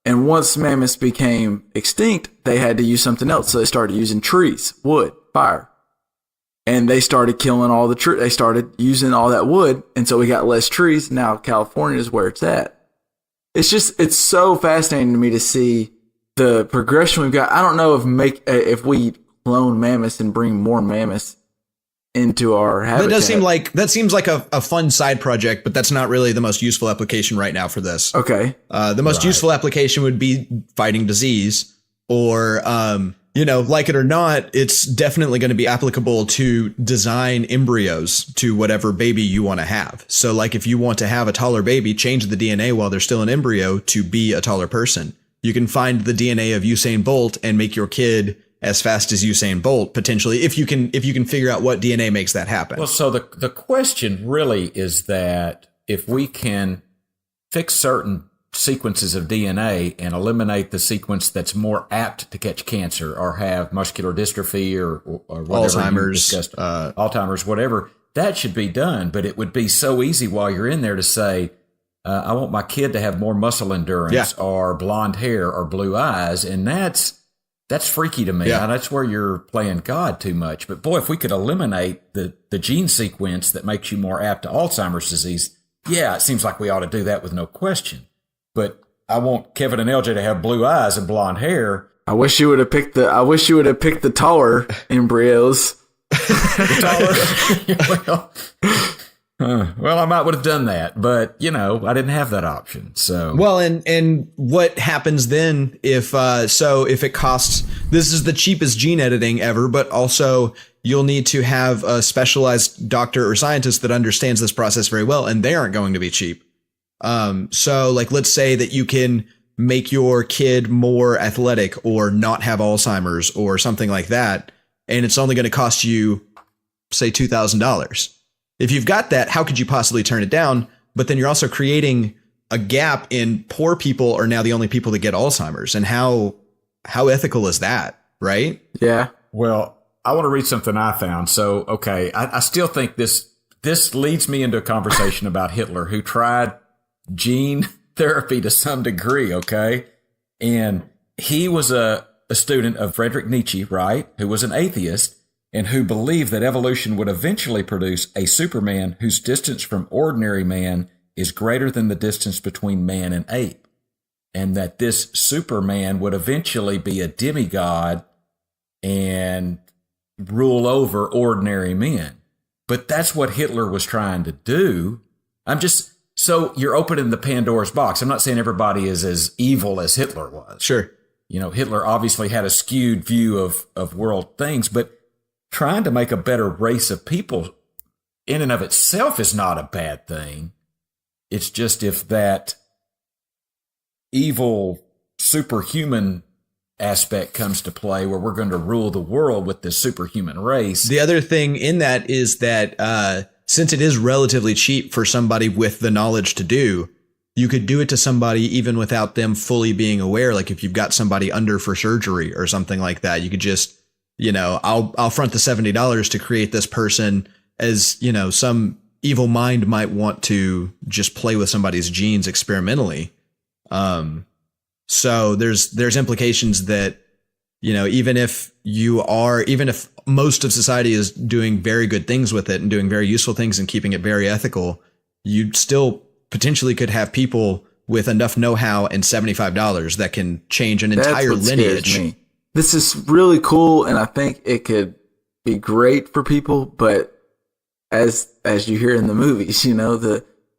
And once mammoths became extinct, they had to use something else. So they started using trees, wood, fire. And they started killing all the trees. They started using all that wood. And so we got less trees. Now California is where it's at. It's so fascinating to me to see the progression we've got. I don't know if we clone mammoths and bring more mammoths into our habitat. That seems like a fun side project, but that's not really the most useful application right now for this. Okay. The most useful application would be fighting disease, or like it or not, it's definitely going to be applicable to design embryos to whatever baby you want to have. So like if you want to have a taller baby, change the DNA while they're still an embryo to be a taller person. You can find the DNA of Usain Bolt and make your kid as fast as Usain Bolt, potentially, if you can figure out what DNA makes that happen. Well, so the question really is that if we can fix certain sequences of DNA and eliminate the sequence that's more apt to catch cancer or have muscular dystrophy or whatever Alzheimer's, whatever, that should be done. But it would be so easy while you're in there to say, I want my kid to have more muscle endurance or blonde hair or blue eyes. And that's freaky to me. That's where you're playing God too much. But boy, if we could eliminate the gene sequence that makes you more apt to Alzheimer's disease, it seems like we ought to do that with no question. But I want Kevin and LJ to have blue eyes and blonde hair. I wish you would have picked the taller embryos. The taller. Well, Well, I might would have done that, but I didn't have that option. So Well, and what happens then if it costs, this is the cheapest gene editing ever, but also you'll need to have a specialized doctor or scientist that understands this process very well, and they aren't going to be cheap. So like, let's say that you can make your kid more athletic or not have Alzheimer's or something like that, and it's only going to cost you, say, $2,000. If you've got that, how could you possibly turn it down? But then you're also creating a gap in poor people are now the only people that get Alzheimer's. And how ethical is that, right? Yeah. Well, I want to read something I found. So, okay, I still think this leads me into a conversation about Hitler, who tried gene therapy to some degree, okay? And he was a student of Friedrich Nietzsche, right, who was an atheist, and who believed that evolution would eventually produce a Superman whose distance from ordinary man is greater than the distance between man and ape, and that this Superman would eventually be a demigod and rule over ordinary men. But that's what Hitler was trying to do. So you're opening the Pandora's box. I'm not saying everybody is as evil as Hitler was. Sure. Hitler obviously had a skewed view of world things, but trying to make a better race of people in and of itself is not a bad thing. It's just if that evil superhuman aspect comes to play where we're going to rule the world with this superhuman race. The other thing in that is that since it is relatively cheap for somebody with the knowledge to do, you could do it to somebody even without them fully being aware. Like if you've got somebody under for surgery or something like that, you could just, I'll front the $70 to create this person as, some evil mind might want to just play with somebody's genes experimentally. So there's implications that, even if most of society is doing very good things with it and doing very useful things and keeping it very ethical, you still potentially could have people with enough know-how and $75 that can change an entire lineage. This is really cool, and I think it could be great for people. But as you hear in the movies,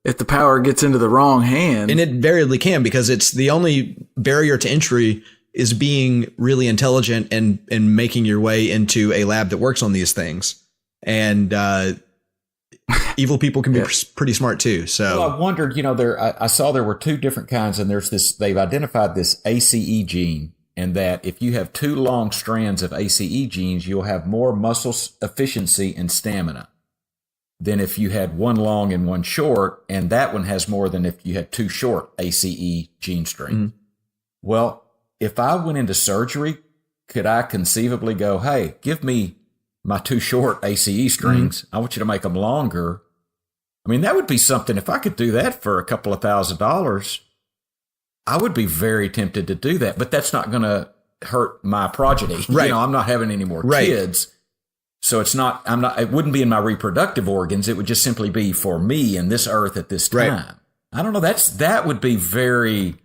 if the power gets into the wrong hand, and it variably can, because it's the only barrier to entry is being really intelligent and making your way into a lab that works on these things. And evil people can be pretty smart too. So I wondered, I saw there were two different kinds, and they've identified this ACE gene. And that if you have two long strands of ACE genes, you'll have more muscle efficiency and stamina than if you had one long and one short. And that one has more than if you had two short ACE gene strings. Well, if I went into surgery, could I conceivably go, hey, give me my two short ACE strings. I want you to make them longer. I mean, that would be something. If I could do that for a couple of $1,000s, I would be very tempted to do that, but that's not going to hurt my progeny. Right. I'm not having any more kids. So it wouldn't be in my reproductive organs. It would just simply be for me and this earth at this time. Right. I don't know. That would be very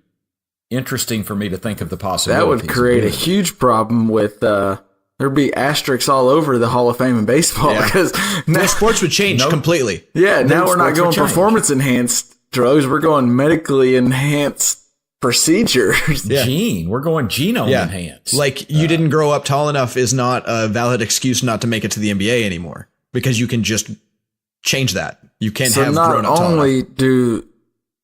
interesting for me to think of the possibilities. That would create a huge problem with, there'd be asterisks all over the Hall of Fame in baseball because now sports would change completely. Yeah. Now we're not going performance enhanced drugs. We're going medically enhanced procedures. We're going genome enhanced. Like you didn't grow up tall enough is not a valid excuse not to make it to the NBA anymore, because you can just change that. You can't have grown up tall enough. Not only do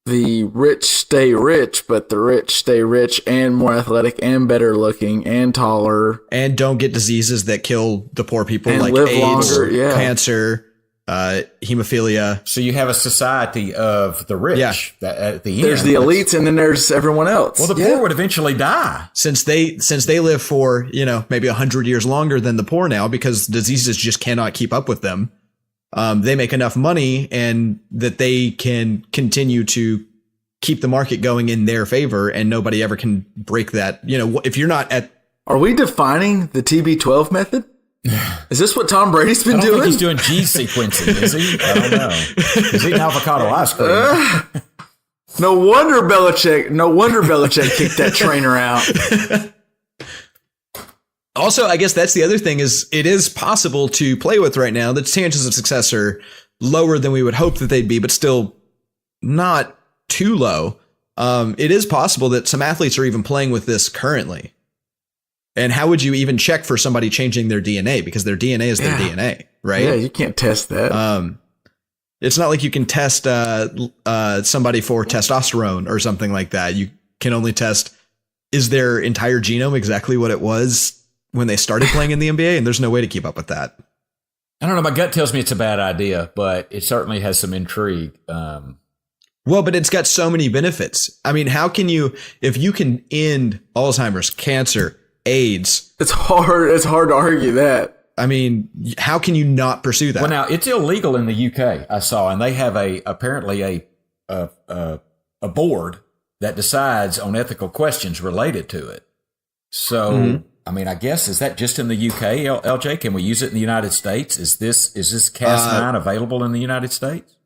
the rich stay rich, but the rich stay rich and more athletic and better looking and taller and don't get diseases that kill the poor people, and like live AIDS, longer, cancer, hemophilia. So you have a society of the rich. Yeah. That at the end, there's the elites, and then there's everyone else. Well, the poor would eventually die since they live for maybe 100 years longer than the poor now, because diseases just cannot keep up with them. They make enough money and that they can continue to keep the market going in their favor, and nobody ever can break that. If you're not at, are we defining the TB12 method? Is this what Tom Brady's been doing? I don't think he's doing gene sequencing, is he? I don't know. He's eating avocado ice cream. No wonder Belichick kicked that trainer out. Also, I guess that's the other thing, is it is possible to play with right now. The chances of success are lower than we would hope that they'd be, but still not too low. It is possible that some athletes are even playing with this currently. And how would you even check for somebody changing their DNA? Because their DNA is their DNA, right? Yeah, you can't test that. It's not like you can test somebody for testosterone or something like that. You can only test, is their entire genome exactly what it was when they started playing in the NBA? And there's no way to keep up with that. I don't know. My gut tells me it's a bad idea, but it certainly has some intrigue. Well, but it's got so many benefits. I mean, how can you, if you can end Alzheimer's, cancer, AIDS? It's hard to argue that. I mean, how can you not pursue that? Well, now it's illegal in the UK. I saw, and they have apparently a board that decides on ethical questions related to it. So, I mean, I guess, is that just in the UK, LJ? Can we use it in the United States? Is this Cas9 available in the United States?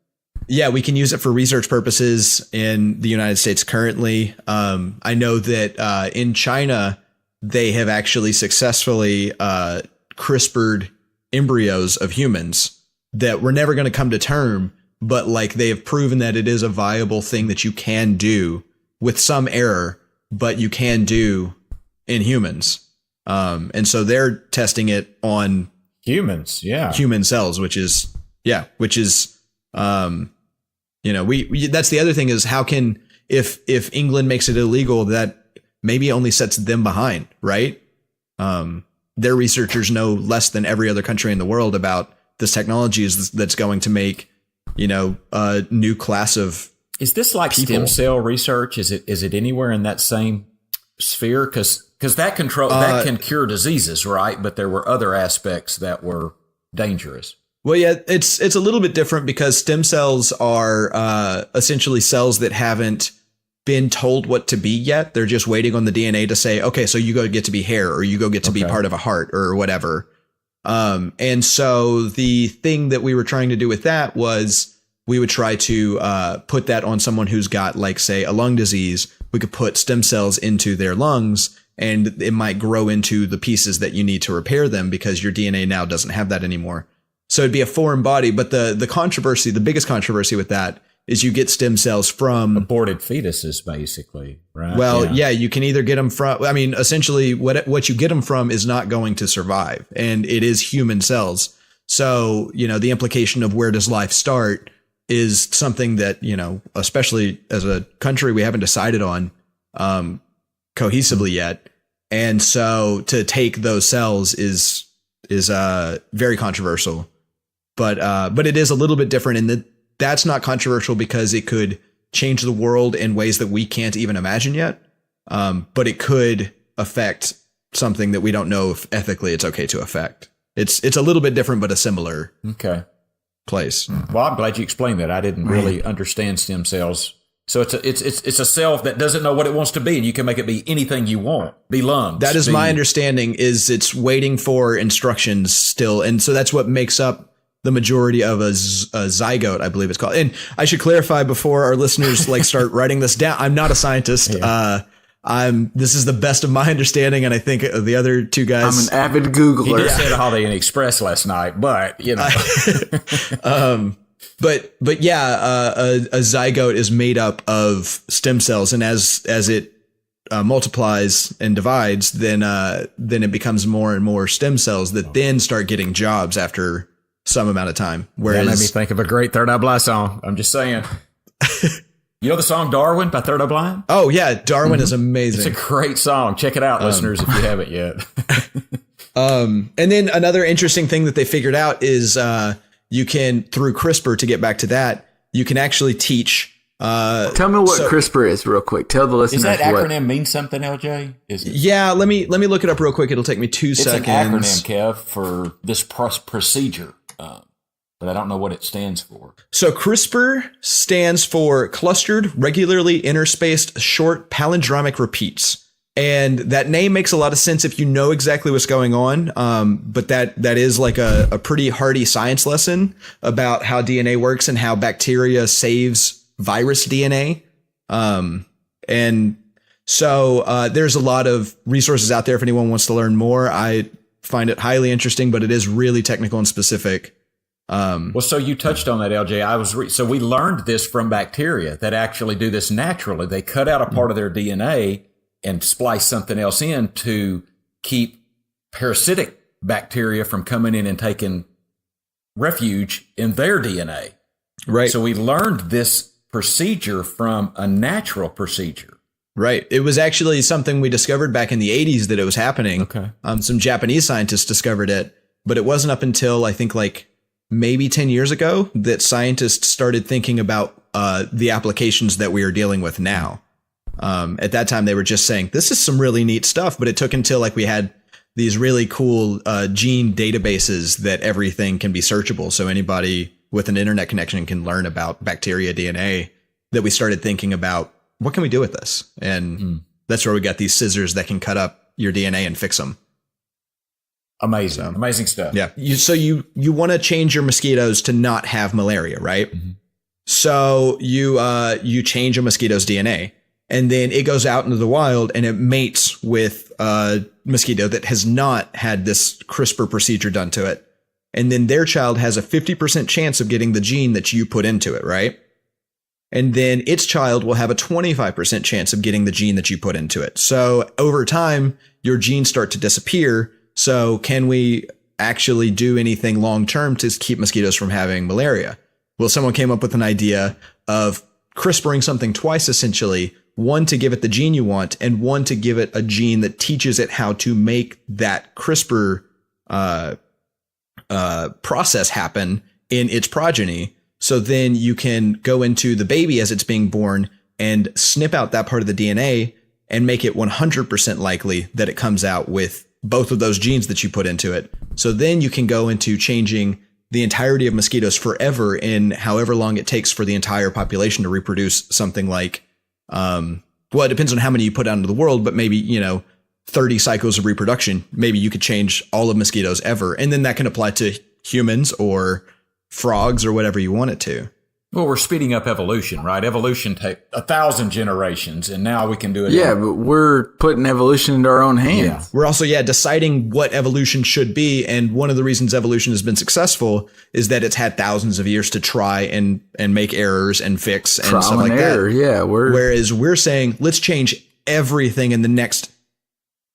Yeah, we can use it for research purposes in the United States currently. I know that in China, they have actually successfully CRISPR'd embryos of humans that were never going to come to term, but like they have proven that it is a viable thing that you can do with some error, but you can do in humans. And so they're testing it on humans, human cells, which is, we that's the other thing is how can, if England makes it illegal, that maybe only sets them behind, right? Their researchers know less than every other country in the world about this technology that's going to make, a new class of. Is this like people. Stem cell research? Is it anywhere in that same sphere? Because that can cure diseases, right? But there were other aspects that were dangerous. Well, yeah, it's a little bit different because stem cells are essentially cells that haven't been told what to be yet. They're just waiting on the DNA to say, okay, so you go get to be hair, or you go get to be part of a heart or whatever. And so the thing that we were trying to do with that was we would try to put that on someone who's got, like, say, a lung disease. We could put stem cells into their lungs, and it might grow into the pieces that you need to repair them because your DNA now doesn't have that anymore. So it'd be a foreign body. But the biggest controversy with that is you get stem cells from aborted fetuses, basically, right? Well, yeah, you can either get them from, I mean, essentially what you get them from is not going to survive, and it is human cells. So, the implication of where does life start is something that, especially as a country, we haven't decided on cohesively yet. And so to take those cells is very controversial, but it is a little bit different in that that's not controversial because it could change the world in ways that we can't even imagine yet. But it could affect something that we don't know if ethically it's okay to affect. It's a little bit different, but a similar place. Well, I'm glad you explained that. I didn't really understand stem cells. So it's a cell that doesn't know what it wants to be, and you can make it be anything you want. Be lungs. That is my understanding. Is it's waiting for instructions still, and so that's what makes up the majority of a zygote, I believe it's called. And I should clarify before our listeners start writing this down. I'm not a scientist. Yeah. This is the best of my understanding, and I think the other two guys. I'm an avid Googler. He did say the Holiday Inn Express last night, but But yeah, a zygote is made up of stem cells, and as it multiplies and divides, then it becomes more and more stem cells that then start getting jobs after some amount of time. Whereas that made me think of a great Third Eye Blind song. I'm just saying. You know the song Darwin by Third Eye Blind? Oh yeah, Darwin is amazing. It's a great song. Check it out, listeners, if you haven't yet. And then another interesting thing that they figured out is you can, through CRISPR, to get back to that, you can actually teach. Tell me what CRISPR is real quick. Tell the listeners. Does that acronym mean something, LJ? Yeah, let me look it up real quick. It'll take me 2 seconds. It's an acronym, Kev, for this procedure, but I don't know what it stands for. So CRISPR stands for Clustered Regularly Interspaced Short Palindromic Repeats. And that name makes a lot of sense if you know exactly what's going on. But that is like a pretty hardy science lesson about how DNA works and how bacteria saves virus DNA. And so there's a lot of resources out there if anyone wants to learn more. I find it highly interesting, but it is really technical and specific. Well, so you touched on that, LJ. So we learned this from bacteria that actually do this naturally. They cut out a part of their DNA and splice something else in to keep parasitic bacteria from coming in and taking refuge in their DNA. Right. So we learned this procedure from a natural procedure. Right. It was actually something we discovered back in the 80s that it was happening. Okay. Some Japanese scientists discovered it, but it wasn't up until I think like maybe 10 years ago that scientists started thinking about the applications that we are dealing with now. At that time, they were just saying, this is some really neat stuff, but it took until like we had these really cool gene databases that everything can be searchable. So anybody with an internet connection can learn about bacteria DNA, that we started thinking about what can we do with this? And that's where we got these scissors that can cut up your DNA and fix them. Amazing. Amazing stuff. Yeah. You want to change your mosquitoes to not have malaria, right? So you change a mosquito's DNA, and then it goes out into the wild and it mates with a mosquito that has not had this CRISPR procedure done to it. And then their child has a 50% chance of getting the gene that you put into it, right? And then its child will have a 25% chance of getting the gene that you put into it. So over time, your genes start to disappear. So can we actually do anything long term to keep mosquitoes from having malaria? Well, someone came up with an idea of CRISPRing something twice, essentially. One to give it the gene you want, and one to give it a gene that teaches it how to make that CRISPR process happen in its progeny. So then you can go into the baby as it's being born and snip out that part of the DNA and make it 100% likely that it comes out with both of those genes that you put into it. So then you can go into changing the entirety of mosquitoes forever in however long it takes for the entire population to reproduce something like, well, it depends on how many you put out into the world, but maybe, 30 cycles of reproduction. Maybe you could change all of mosquitoes ever. And then that can apply to humans or frogs or whatever you want it to. Well, we're speeding up evolution, right? Evolution take 1,000 generations, and now we can do it. Yeah, but we're putting evolution into our own hands. Yeah. We're also, deciding what evolution should be. And one of the reasons evolution has been successful is that it's had thousands of years to try and make errors and fix and stuff like that. Yeah. Whereas we're saying, let's change everything in the next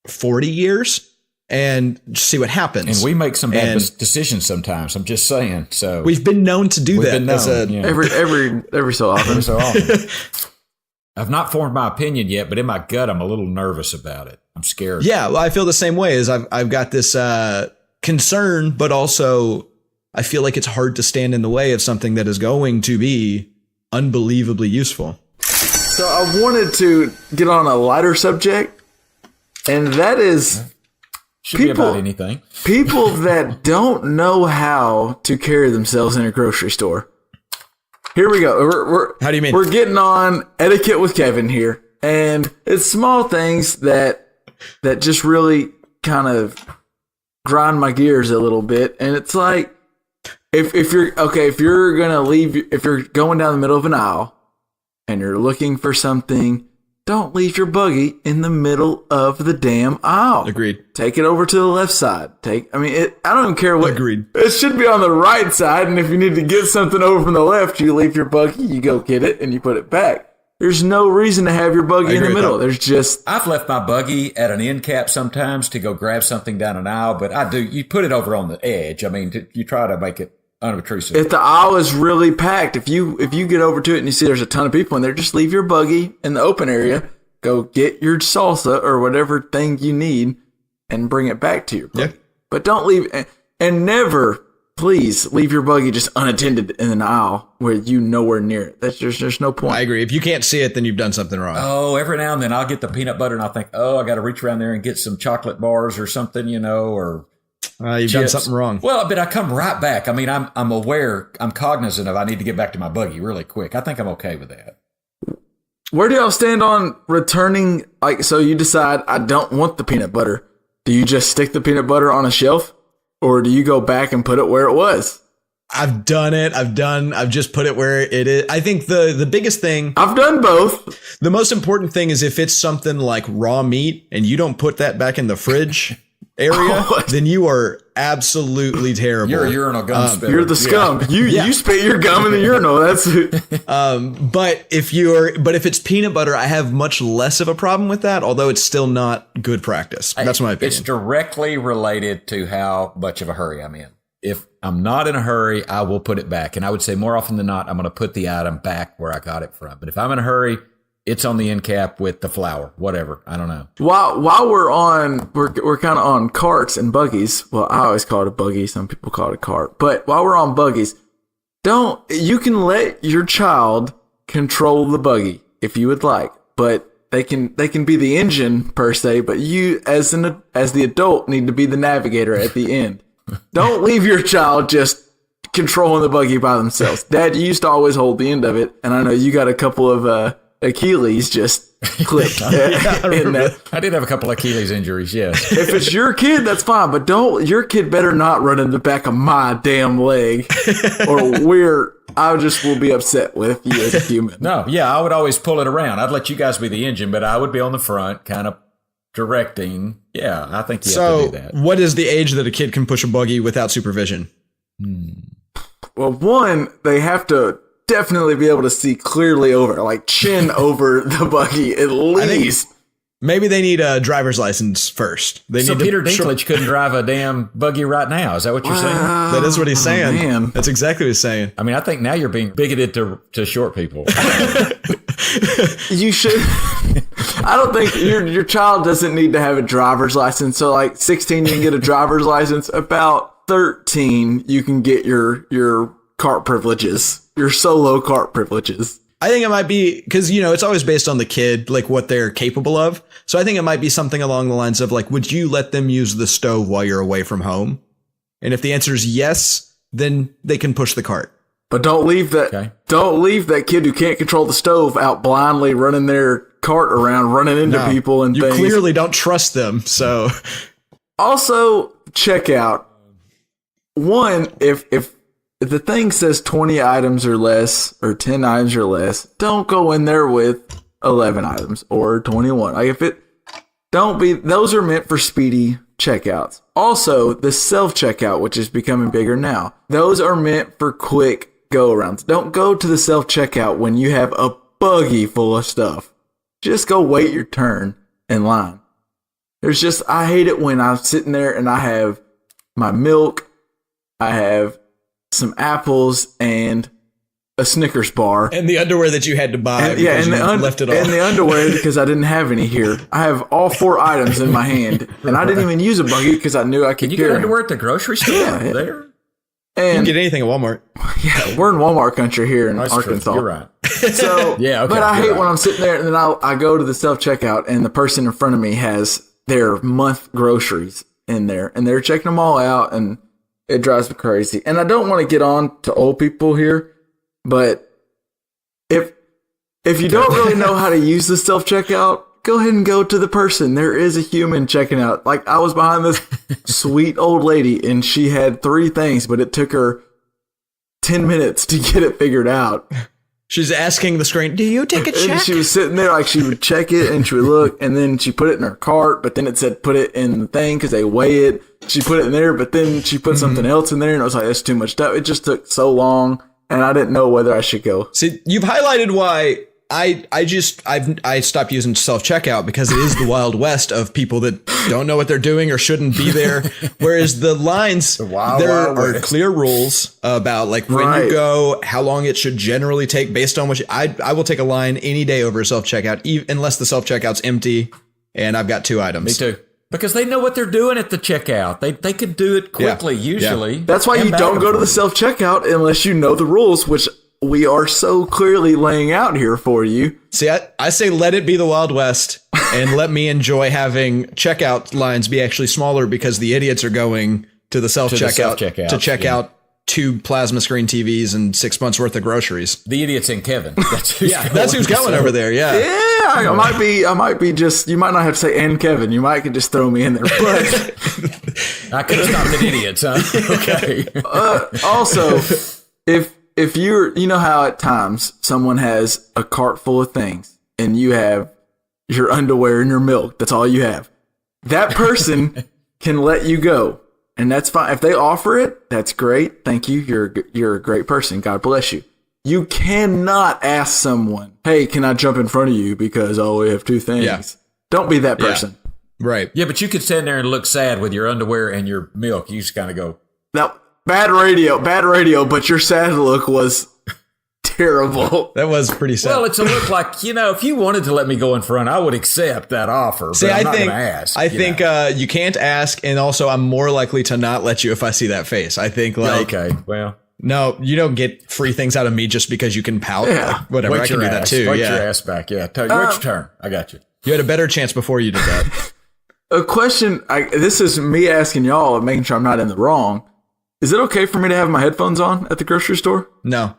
40 years and see what happens. And we make some bad decisions sometimes. I'm just saying. So we've been known to do that. Every so often. I've not formed my opinion yet, but in my gut, I'm a little nervous about it. I'm scared. Yeah, well, I feel the same way. As I've got this concern, but also I feel like it's hard to stand in the way of something that is going to be unbelievably useful. So I wanted to get on a lighter subject, and that is Should be about anything. People that don't know how to carry themselves in a grocery store. Here we go. How do you mean? We're getting on Etiquette with Kevin here, and it's small things that just really kind of grind my gears a little bit. And it's like, if you're going down the middle of an aisle and you're looking for something, don't leave your buggy in the middle of the damn aisle. Agreed. Take it over to the left side. I don't care what. Agreed. It should be on the right side, and if you need to get something over from the left, you leave your buggy, you go get it, and you put it back. There's no reason to have your buggy in the middle. I've left my buggy at an end cap sometimes to go grab something down an aisle, but you put it over on the edge. I mean, you try to make it unobtrusive. If the aisle is really packed, if you get over to it and you see there's a ton of people in there, just leave your buggy in the open area, go get your salsa or whatever thing you need, and bring it back to your buggy. Yeah. But don't leave, and never, please, leave your buggy just unattended in an aisle where you nowhere near it. There's no point. I agree. If you can't see it, then you've done something wrong. Oh, every now and then I'll get the peanut butter and I'll think, I got to reach around there and get some chocolate bars or something, or you've done something wrong. Well, but I come right back. I mean, I'm aware, I'm cognizant of I need to get back to my buggy really quick. I think I'm okay with that. Where do y'all stand on returning? So you decide, I don't want the peanut butter. Do you just stick the peanut butter on a shelf, or do you go back and put it where it was? I've done it. I've just put it where it is. I think the biggest thing. I've done both. The most important thing is if it's something like raw meat and you don't put that back in the fridge area, then you are absolutely terrible. You're a urinal gum spitter. You're the scum. You spit your gum in the urinal. That's it. But if it's peanut butter, I have much less of a problem with that, although it's still not good practice. That's my opinion. It's directly related to how much of a hurry I'm in. If I'm not in a hurry, I will put it back. And I would say more often than not, I'm going to put the item back where I got it from. But if I'm in a hurry, it's on the end cap with the flour, whatever. I don't know. While we're kind of on carts and buggies. Well, I always call it a buggy. Some people call it a cart. But while we're on buggies, you can let your child control the buggy if you would like, but they can be the engine per se, but you as the adult need to be the navigator at the end. Don't leave your child just controlling the buggy by themselves. Dad, you used to always hold the end of it, and I know you got a couple of Achilles just clipped in that. I did have a couple of Achilles injuries, yes. If it's your kid, that's fine, but your kid better not run in the back of my damn leg, or I just will be upset with you as a human. No, yeah, I would always pull it around. I'd let you guys be the engine, but I would be on the front, kind of directing. Yeah, I think you have to do that. What is the age that a kid can push a buggy without supervision? Well, one, they have to definitely be able to see clearly over, like chin over the buggy at least. Maybe they need a driver's license first. So Peter Dinklage couldn't drive a damn buggy right now. Is that what you're saying? That is what he's saying. Man. That's exactly what he's saying. I mean, I think now you're being bigoted to short people. You should. I don't think your child doesn't need to have a driver's license. So like 16, you can get a driver's license. About 13, you can get your cart privileges, your solo cart privileges. I think it might be because, it's always based on the kid, like what they're capable of. So I think it might be something along the lines of like, would you let them use the stove while you're away from home? And if the answer is yes, then they can push the cart. But don't leave that kid who can't control the stove out blindly running their cart around, running into people and things. You clearly don't trust them. So also check out one, if the thing says 20 items or less or 10 items or less, don't go in there with 11 items or 21. Like those are meant for speedy checkouts. Also, the self-checkout, which is becoming bigger now, those are meant for quick go-arounds. Don't go to the self-checkout when you have a buggy full of stuff. Just go wait your turn in line. I hate it when I'm sitting there and I have my milk, I have some apples and a Snickers bar. And the underwear that you had to buy and left it all. And the underwear because I didn't have any here. I have all 4 items in my hand. And I didn't even use a buggy because I knew I could Can you carry get underwear at the grocery store? Yeah. There? You And can get anything at Walmart. yeah, we're in Walmart country here in That's Arkansas. true. You're right. So, Yeah, okay, but I you're hate right. when I'm sitting there and then I go to the self-checkout and the person in front of me has their month groceries in there and they're checking them all out and it drives me crazy. And I don't want to get on to old people here, but if you don't really know how to use the self-checkout, go ahead and go to the person. There is a human checking out. Like I was behind this sweet old lady and she had 3 things, but it took her 10 minutes to get it figured out. She's asking the screen, do you take a check? And she was sitting there like she would check it and she would look and then she put it in her cart, but then it said put it in the thing because they weigh it. She put it in there, but then she put something else in there and I was like, that's too much stuff. It just took so long and I didn't know whether I should go. See, you've highlighted why I stopped using self-checkout because it is the Wild West of people that don't know what they're doing or shouldn't be there. Whereas the lines, there are clear rules about like when you go, how long it should generally take based on what I will take a line any day over a self-checkout, unless the self-checkout's empty and I've got 2 items. Me too. Because they know what they're doing at the checkout. They could do it quickly, usually. Yeah. That's why you don't go to the self-checkout unless you know the rules, which we are so clearly laying out here for you. See, I say let it be the Wild West and let me enjoy having checkout lines be actually smaller because the idiots are going to the self-checkout to check out 2 plasma screen TVs and 6 months worth of groceries. The idiot's in Kevin. That's who's going over there. Yeah. I might be just, you might not have to say and Kevin. You might could just throw me in there. But I could have stopped at idiots, huh? Okay. Also, if you're, you know how at times someone has a cart full of things and you have your underwear and your milk, that's all you have. That person can let you go. And that's fine. If they offer it, that's great. Thank you. You're a great person. God bless you. You cannot ask someone, hey, can I jump in front of you because, we have two things. Yeah. Don't be that person. Yeah. Right. Yeah, but you could stand there and look sad with your underwear and your milk. You just kind of go. Now, bad radio, but your sad look was terrible. That was pretty sad. Well, it's a look like, if you wanted to let me go in front, I would accept that offer. See, but I'm I not think, going to ask. I think you can't ask, and also I'm more likely to not let you if I see that face. I think okay, well. No, you don't get free things out of me just because you can pout. Yeah. Like, whatever, I can do that too. Wait yeah. your ass back. Yeah, wait your turn. I got you. You had a better chance before you did that. A question, this is me asking y'all and making sure I'm not in the wrong. Is it okay for me to have my headphones on at the grocery store? No.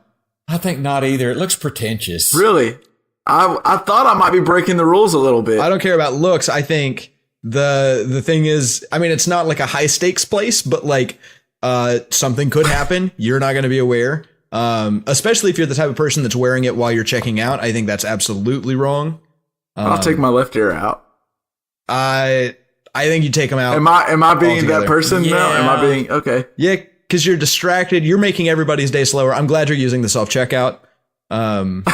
I think not either. It looks pretentious. Really? I thought I might be breaking the rules a little bit. I don't care about looks. I think the thing is, I mean, it's not like a high stakes place, but like something could happen. You're not going to be aware. Especially if you're the type of person that's wearing it while you're checking out. I think that's absolutely wrong. I'll take my left ear out. I think you take them out. Am I being altogether. that person now? Am I being okay? Yeah, because you're distracted. You're making everybody's day slower. I'm glad you're using the self-checkout. And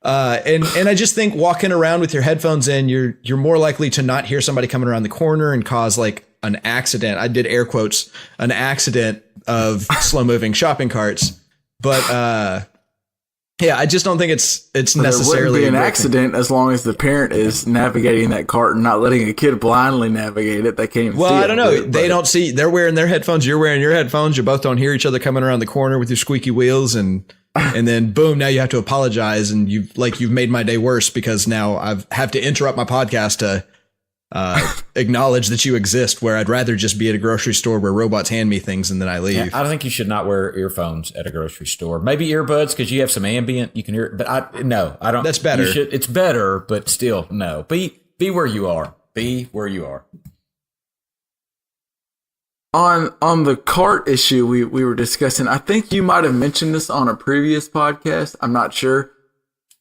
I just think walking around with your headphones in, you're more likely to not hear somebody coming around the corner and cause like an accident. I did air quotes, an accident of slow moving shopping carts. But yeah, I just don't think it's necessarily There wouldn't be an a accident as long as the parent is navigating that cart and not letting a kid blindly navigate it. They can't even see I don't know. it, They don't see. They're wearing their headphones. You're wearing your headphones. You both don't hear each other coming around the corner with your squeaky wheels, and then boom, now you have to apologize, and you've made my day worse because now I have to interrupt my podcast to acknowledge that you exist. Where I'd rather just be at a grocery store where robots hand me things and then I leave. Yeah, I don't think you should not wear earphones at a grocery store. Maybe earbuds because you have some ambient. You can hear it, but I don't. That's better. It's better, but still, no. Be where you are. Be where you are. On the cart issue we were discussing, I think you might have mentioned this on a previous podcast. I'm not sure.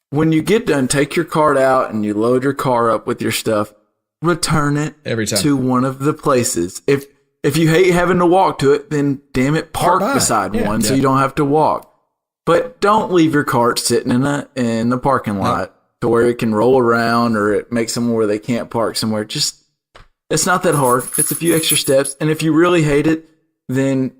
When you get done, take your cart out and you load your car up with your stuff. Return it Every time. to one of the places. If you hate having to walk to it, then damn it, park beside one so you don't have to walk. But don't leave your cart sitting in the parking lot to where it can roll around or it makes somewhere where they can't park somewhere. Just, it's not that hard. It's a few extra steps. And if you really hate it, then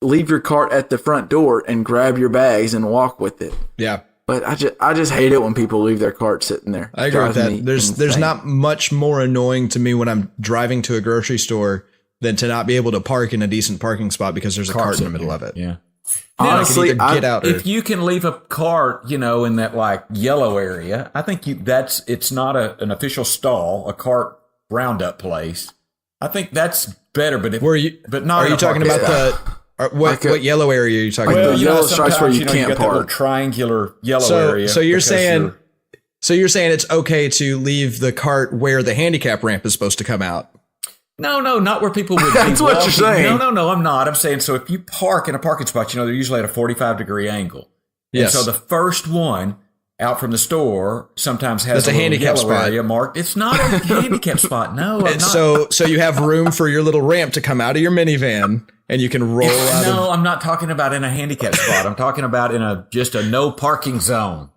leave your cart at the front door and grab your bags and walk with it. Yeah. But I just hate it when people leave their cart sitting there. I agree with that. There's not much more annoying to me when I'm driving to a grocery store than to not be able to park in a decent parking spot because there's a cart in the middle of it. Yeah. Honestly, get out. If you can leave a cart, in that like yellow area, I think it's not an official stall, a cart roundup place. I think that's better. But are you talking about what yellow area are you talking about? Yellow stripes where you can't got that park. little triangular yellow area. So you're saying it's okay to leave the cart where the handicap ramp is supposed to come out? No, not where people would. That's what you're saying. No, I'm not. I'm saying so if you park in a parking spot, they're usually at a 45-degree angle. Yes. And so the first one out from the store sometimes has a handicap yellow spot. area marked. It's not a handicap spot. No, I'm not. So you have room for your little ramp to come out of your minivan. And you can roll out. No, I'm not talking about in a handicap spot. I'm talking about in just a no parking zone.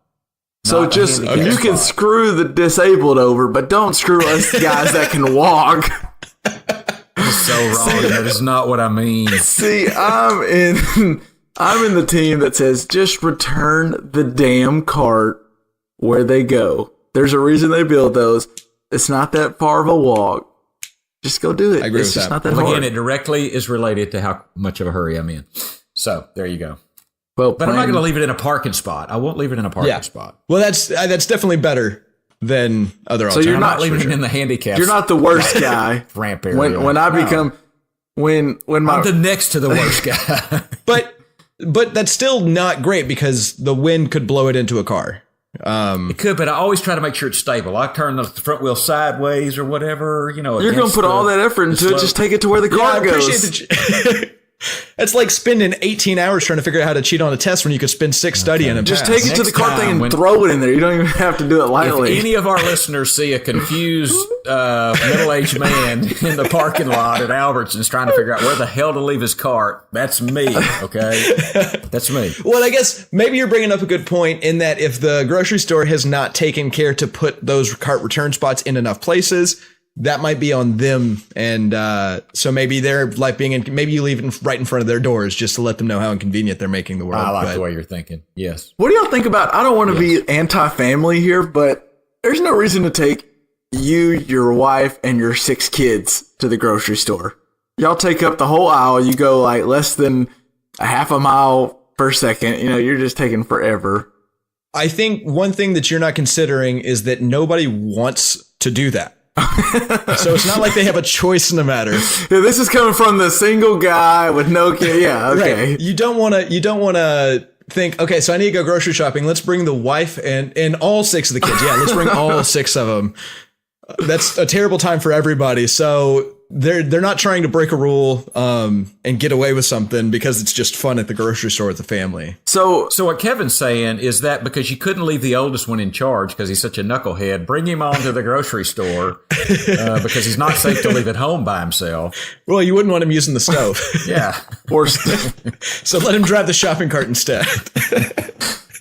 So just you can screw the disabled over, but don't screw us guys that can walk. That's so wrong. That is not what I mean. See, I'm in the team that says just return the damn cart where they go. There's a reason they build those. It's not that far of a walk. Just go do it. I agree it's with just that. not that Well, hard. again, it directly is related to how much of a hurry I'm in. So there you go. Well, But I'm not going to leave it in a parking spot. I won't leave it in a parking spot. Well, that's definitely better than other So you're alternatives. not I'm not leaving it in the handicap. You're not the worst guy. Ramp area. When I become when my I'm the next to the worst guy. But that's still not great because the wind could blow it into a car. It could, but I always try to make sure it's stable. I turn the front wheel sideways or whatever, you're going to put all that effort into it. Just take it to where the car goes. It's like spending 18 hours trying to figure out how to cheat on a test when you could spend 6 studying and Just pass. take it to the Next car thing time and throw it in there. You don't even have to do it lightly. If any of our listeners see a confused middle-aged man in the parking lot at Albertsons trying to figure out where the hell to leave his cart, that's me, okay? That's me. Well, I guess maybe you're bringing up a good point in that if the grocery store has not taken care to put those cart return spots in enough places, that might be on them. And so maybe they're like maybe you leave it right in front of their doors just to let them know how inconvenient they're making the world. I like the way you're thinking. Yes. What do y'all think about, I don't want to be anti-family here, but there's no reason to take you, your wife, and your 6 kids to the grocery store. Y'all take up the whole aisle. You go like less than a half a mile per second. You know, you're just taking forever. I think one thing that you're not considering is that nobody wants to do that. So it's not like they have a choice in the matter. Yeah, this is coming from the single guy with no kid. Yeah, okay. Right. You don't want to think, okay, so I need to go grocery shopping. Let's bring the wife and all 6 of the kids. Yeah, let's bring all 6 of them. That's a terrible time for everybody. So they're not trying to break a rule and get away with something because it's just fun at the grocery store with the family. So what Kevin's saying is that because you couldn't leave the oldest one in charge because he's such a knucklehead, bring him on to the grocery store because he's not safe to leave at home by himself. Well, you wouldn't want him using the stove. Yeah. or So let him drive the shopping cart instead.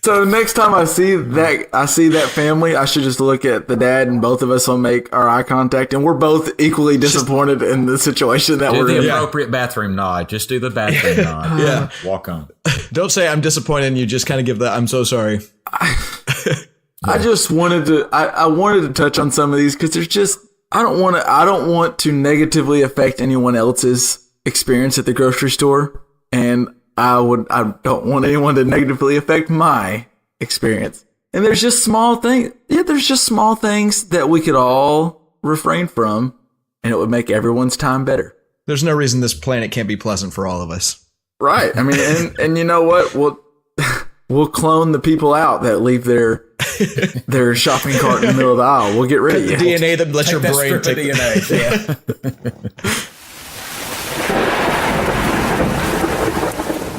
So next time I see that family, I should just look at the dad and both of us will make our eye contact, and we're both equally disappointed in the situation that Do we're the in. appropriate bathroom nod. Just do the bathroom nod. Yeah. Walk on. Don't say I'm disappointed and you just kind of give the I'm so sorry. I just wanted to I wanted to touch on some of these because there's just I don't want to negatively affect anyone else's experience at the grocery store, and I don't want anyone to negatively affect my experience. And there's just small things. Yeah, there's just small things that we could all refrain from, and it would make everyone's time better. There's no reason this planet can't be pleasant for all of us. Right. I mean, and you know what? We'll clone the people out that leave their shopping cart in the middle of the aisle. We'll get rid of you. The DNA that lets your brain take the DNA. Yeah.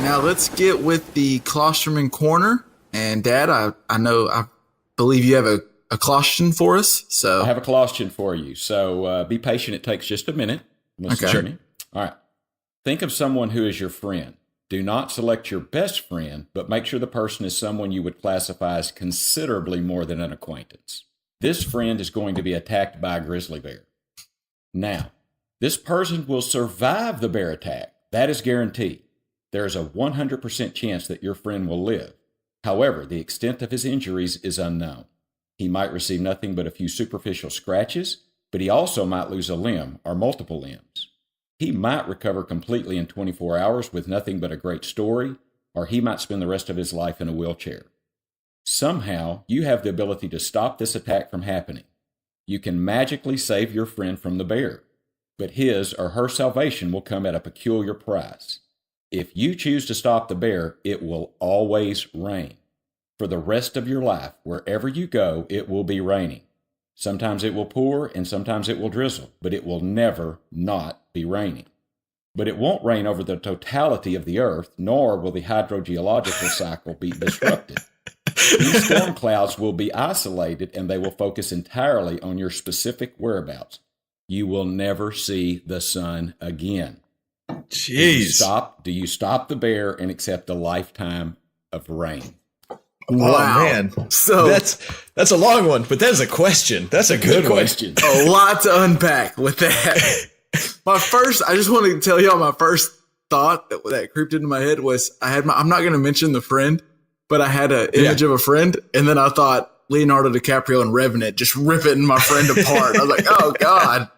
Now let's get with the Klosterman Corner. And Dad, I believe you have a question for us. So I have a question for you. So be patient. It takes just a minute. Listen to me. All right. Think of someone who is your friend. Do not select your best friend, but make sure the person is someone you would classify as considerably more than an acquaintance. This friend is going to be attacked by a grizzly bear. Now, this person will survive the bear attack. That is guaranteed. There is a 100% chance that your friend will live. However, the extent of his injuries is unknown. He might receive nothing but a few superficial scratches, but he also might lose a limb or multiple limbs. He might recover completely in 24 hours with nothing but a great story, or he might spend the rest of his life in a wheelchair. Somehow, you have the ability to stop this attack from happening. You can magically save your friend from the bear, but his or her salvation will come at a peculiar price. If you choose to stop the bear, it will always rain. For the rest of your life, wherever you go, it will be raining. Sometimes it will pour and sometimes it will drizzle, but it will never not be raining. But it won't rain over the totality of the earth, nor will the hydrogeological cycle be disrupted. These storm clouds will be isolated and they will focus entirely on your specific whereabouts. You will never see the sun again. Jeez. Do you stop the bear and accept a lifetime of rain? Wow. Oh, man. So that's a long one, but that's a question. That's a good question. A lot to unpack with that. I just wanted to tell y'all my first thought that creeped into my head was I'm not going to mention the friend, but I had an image of a friend, and then I thought Leonardo DiCaprio and Revenant just ripping my friend apart. I was like, oh God.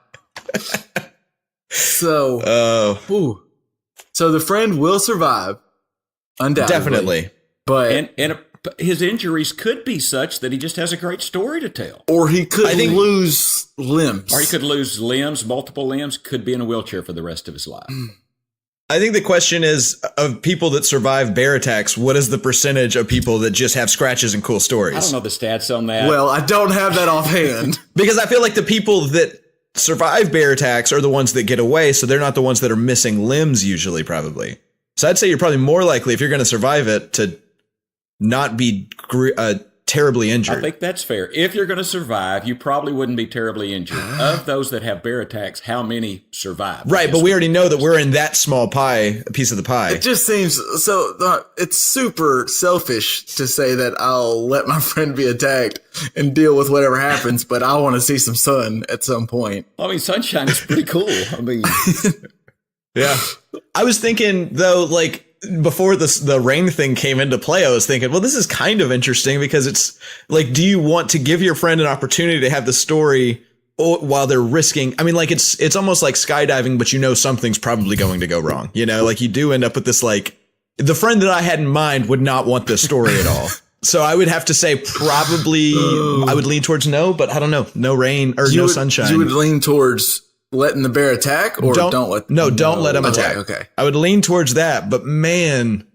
So, so the friend will survive, undoubtedly. Definitely. But and his injuries could be such that he just has a great story to tell. Or he could lose limbs. Or he could lose limbs, multiple limbs, could be in a wheelchair for the rest of his life. I think the question is, of people that survive bear attacks, what is the percentage of people that just have scratches and cool stories? I don't know the stats on that. Well, I don't have that offhand. Because I feel like the people that survive bear attacks are the ones that get away. So they're not the ones that are missing limbs usually, probably. So I'd say you're probably more likely, if you're going to survive it, to not be terribly injured. I think that's fair. If you're going to survive, you probably wouldn't be terribly injured. Of those that have bear attacks, how many survive? Right, but we already know that we're in that small pie, a piece of the pie. It just seems so. It's super selfish to say that I'll let my friend be attacked and deal with whatever happens, but I want to see some sun at some point. I mean, sunshine is pretty cool. I mean, yeah. I was thinking though, like, before the rain thing came into play, I was thinking, well, this is kind of interesting because it's like, do you want to give your friend an opportunity to have the story while they're risking? I mean, like, it's almost like skydiving, but you know something's probably going to go wrong. You know, like, you do end up with this, like, the friend that I had in mind would not want this story at all. So I would have to say probably I would lean towards no, but I don't know. No rain or no sunshine. You would lean towards letting the bear attack, or don't let him attack. Okay. I would lean towards that, but man,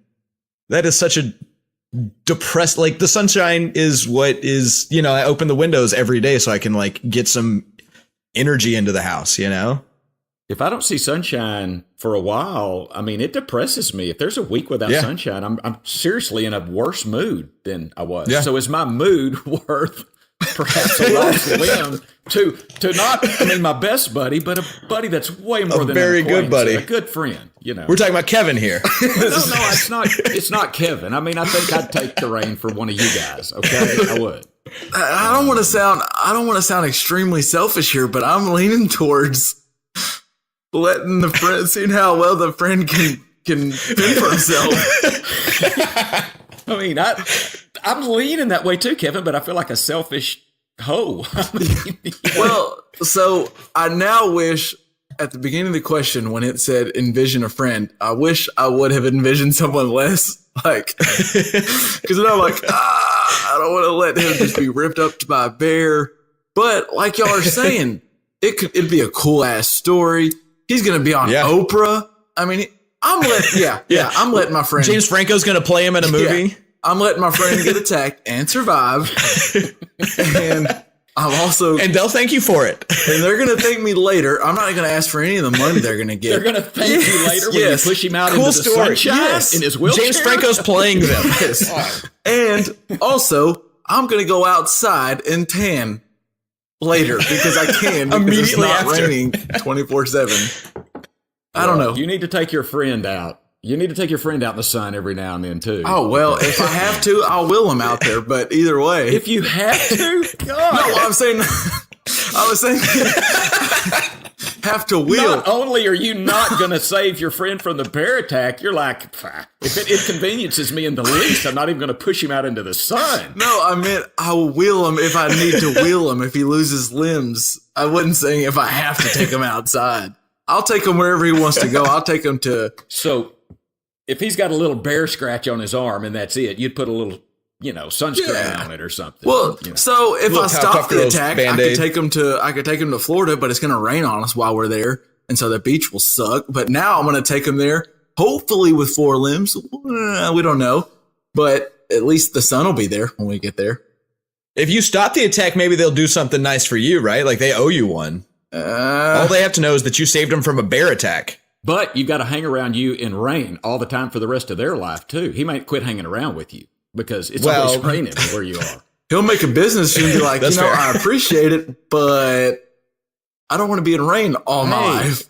that is such a depressed, like, the sunshine is what is, you know, I open the windows every day so I can, like, get some energy into the house, you know? if I don't see sunshine for a while, I mean, it depresses me. If there's a week without sunshine, I'm seriously in a worse mood than I was. Yeah. So is my mood worth perhaps a lost limb to not, I mean, my best buddy, but a buddy that's way more than a very good buddy, a good friend, you know. We're talking about Kevin here. No, it's not Kevin. I mean, I think I'd take the reign for one of you guys. Okay, I would. I don't want to sound extremely selfish here, but I'm leaning towards letting the friend, seeing how well the friend can fend for himself. I mean, I'm leaning that way too, Kevin, but I feel like a selfish hoe. Well, so I now wish at the beginning of the question when it said envision a friend, I wish I would have envisioned someone less like, because then I'm like, I don't want to let him just be ripped up by a bear. But like y'all are saying, it'd be a cool ass story. He's going to be on Oprah. I mean, I'm letting my friend. James Franco's going to play him in a movie. Yeah, I'm letting my friend get attacked and survive. And I'm also. And they'll thank you for it. And they're going to thank me later. I'm not going to ask for any of the money they're going to get. They're going to thank you later when you push him out into the sunshine in his wheelchair. James Franco's playing them. Yes. And also, I'm going to go outside and tan later because I can. Immediately it's not after. raining 24/7. I don't know. You need to take your friend out. You need to take your friend out in the sun every now and then, too. Oh, well, if I have to, I'll will him out there. But either way. If you have to? God. No, I'm saying, I was saying, have to will. Not only are you not going to save your friend from the bear attack, you're like, if it inconveniences me in the least, I'm not even going to push him out into the sun. No, I meant I will wheel him if I need to wheel him if he loses limbs. I wasn't saying if I have to take him outside. I'll take him wherever he wants to go. I'll take him to. So if he's got a little bear scratch on his arm and that's it, you'd put a little, sunscreen on it or something. Well, so if I stop the attack, I could take him to Florida, but it's going to rain on us while we're there. And so the beach will suck. But now I'm going to take him there, hopefully with 4 limbs. We don't know. But at least the sun will be there when we get there. If you stop the attack, maybe they'll do something nice for you, right? Like they owe you one. All they have to know is that you saved them from a bear attack. But you've got to hang around you in rain all the time for the rest of their life, too. He might quit hanging around with you because it's always raining where you are. He'll make a business and be like, I appreciate it, but I don't want to be in rain all my life.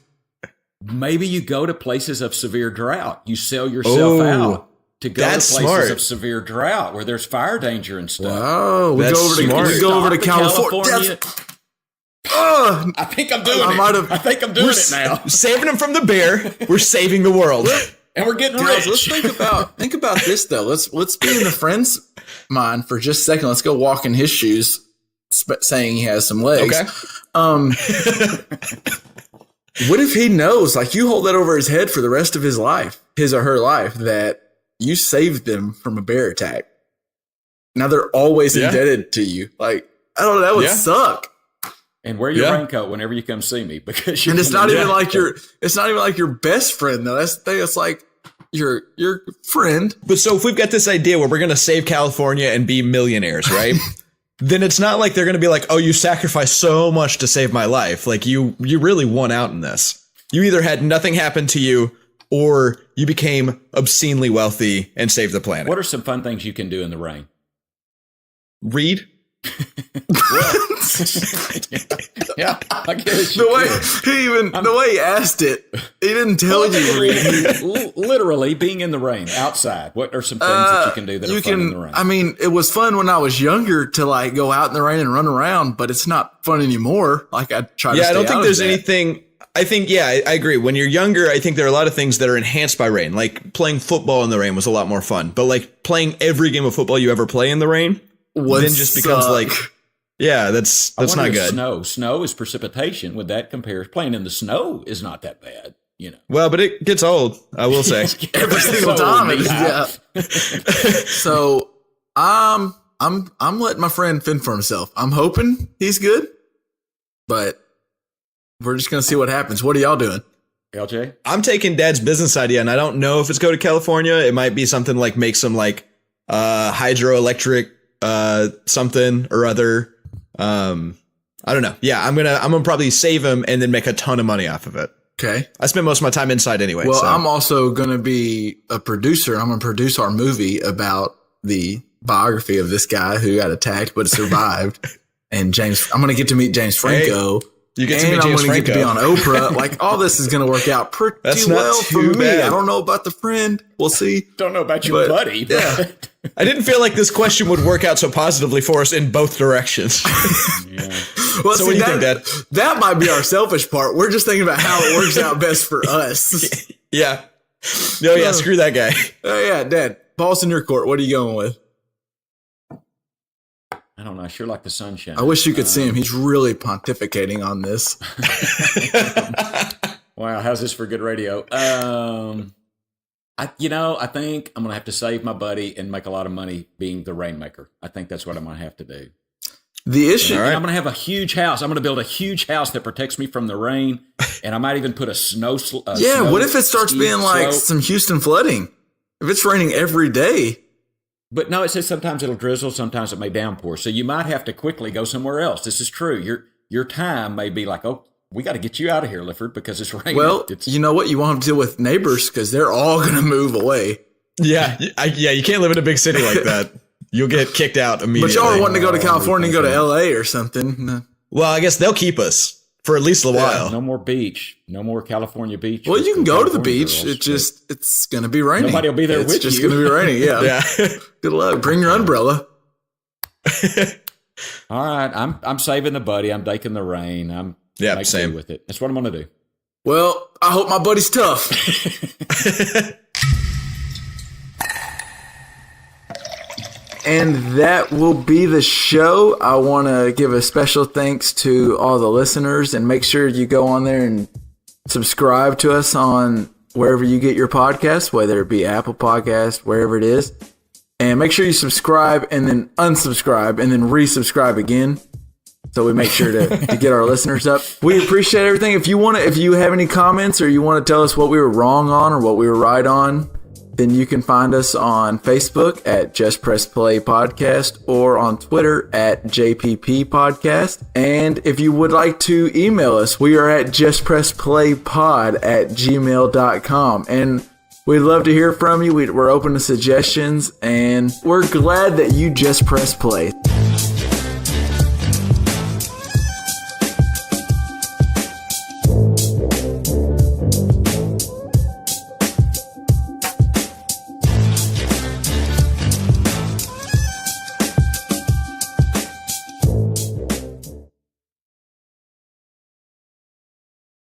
Maybe you go to places of severe drought. You sell yourself out to go to places of severe drought where there's fire danger and stuff. Oh, we go over to California. I think I'm doing it. I think I'm doing it now. Saving them from the bear. We're saving the world. And we're getting rich. Let's think about this though. Let's be in the friend's mind for just a second. Let's go walk in his shoes, saying he has some legs. Okay. What if he knows, like you hold that over his head for the rest of his life, his or her life, that you saved them from a bear attack? Now they're always indebted to you. Like, I don't know, that would suck. And wear your raincoat whenever you come see me because it's not even like your best friend though. It's like your friend. But so if we've got this idea where we're going to save California and be millionaires, right? then it's not like they're going to be like, oh, you sacrificed so much to save my life. Like you really won out in this. You either had nothing happen to you or you became obscenely wealthy and saved the planet. What are some fun things you can do in the rain? Read. Yeah, I guess The way he asked it, he didn't tell you. Literally being in the rain outside. What are some things that you can do that are fun in the rain? I mean, it was fun when I was younger to like go out in the rain and run around, but it's not fun anymore. Like I try to stay I don't out think of there's that. anything. I think, I agree. When you're younger, I think there are a lot of things that are enhanced by rain. Like playing football in the rain was a lot more fun. But like playing every game of football you ever play in the rain then just becomes like, that's not good. Snow is precipitation. Would that compare? Playing in the snow is not that bad, you know. Well, but it gets old, I will say. Every single time. So I'm letting my friend fend for himself. I'm hoping he's good, but we're just gonna see what happens. What are y'all doing? LJ? I'm taking Dad's business idea, and I don't know if it's go to California. It might be something like make some like hydroelectric something or other. I don't know. Yeah, I'm gonna probably save him and then make a ton of money off of it. Okay. I spend most of my time inside anyway. Well, so. I'm also gonna be a producer. I'm gonna produce our movie about the biography of this guy who got attacked but survived. And I'm gonna get to meet James Franco. You get to meet James I'm going to get to be on Franco. Oprah. Like, all this is going to work out pretty That's not well for too me. bad. I don't know about the friend. We'll see. Don't know about your buddy. Yeah. I didn't feel like this question would work out so positively for us in both directions. Well, So what do you think, Dad? That might be our selfish part. We're just thinking about how it works out best for us. Yeah. No, yeah, screw that guy. Oh, yeah, Dad. Ball's in your court. What are you going with? I don't know. I sure like the sunshine. I wish you could see him. He's really pontificating on this. Wow, how's this for good radio? I think I'm going to have to save my buddy and make a lot of money being the rainmaker. I think that's what I'm going to have to do. The issue. And I'm going to have a huge house. I'm going to build a huge house that protects me from the rain, and I might even put a snow. What if it starts being like some Houston flooding? If it's raining every day. But no, it says sometimes it'll drizzle, sometimes it may downpour. So you might have to quickly go somewhere else. This is true. Your time may be like, oh, we got to get you out of here, Lifford, because it's raining. Well, you know what? You won't have to deal with neighbors because they're all going to move away. Yeah, you can't live in a big city like that. You'll get kicked out immediately. But y'all are wanting to go to California and go to LA or something. Well, I guess they'll keep us for at least a while. No more beach. No more California beach. Well, you can go to the California beach. girls. It's going to be raining. Nobody will be there with you. It's just going to be raining. Yeah. Yeah. Good luck. Bring your umbrella. All right. I'm saving the buddy. I'm taking the rain. I'm making same do with it. That's what I'm going to do. Well, I hope my buddy's tough. And that will be the show. I want to give a special thanks to all the listeners, and make sure you go on there and subscribe to us on wherever you get your podcast, whether it be Apple Podcast, wherever it is. And make sure you subscribe and then unsubscribe and then resubscribe again, so we make sure to get our listeners up. We appreciate everything. If you have any comments or you want to tell us what we were wrong on or what we were right on, then you can find us on Facebook at Just Press Play Podcast or on Twitter at JPP Podcast. And if you would like to email us, we are at justpressplaypod@gmail.com. And we'd love to hear from you. We're open to suggestions, and we're glad that you just press play.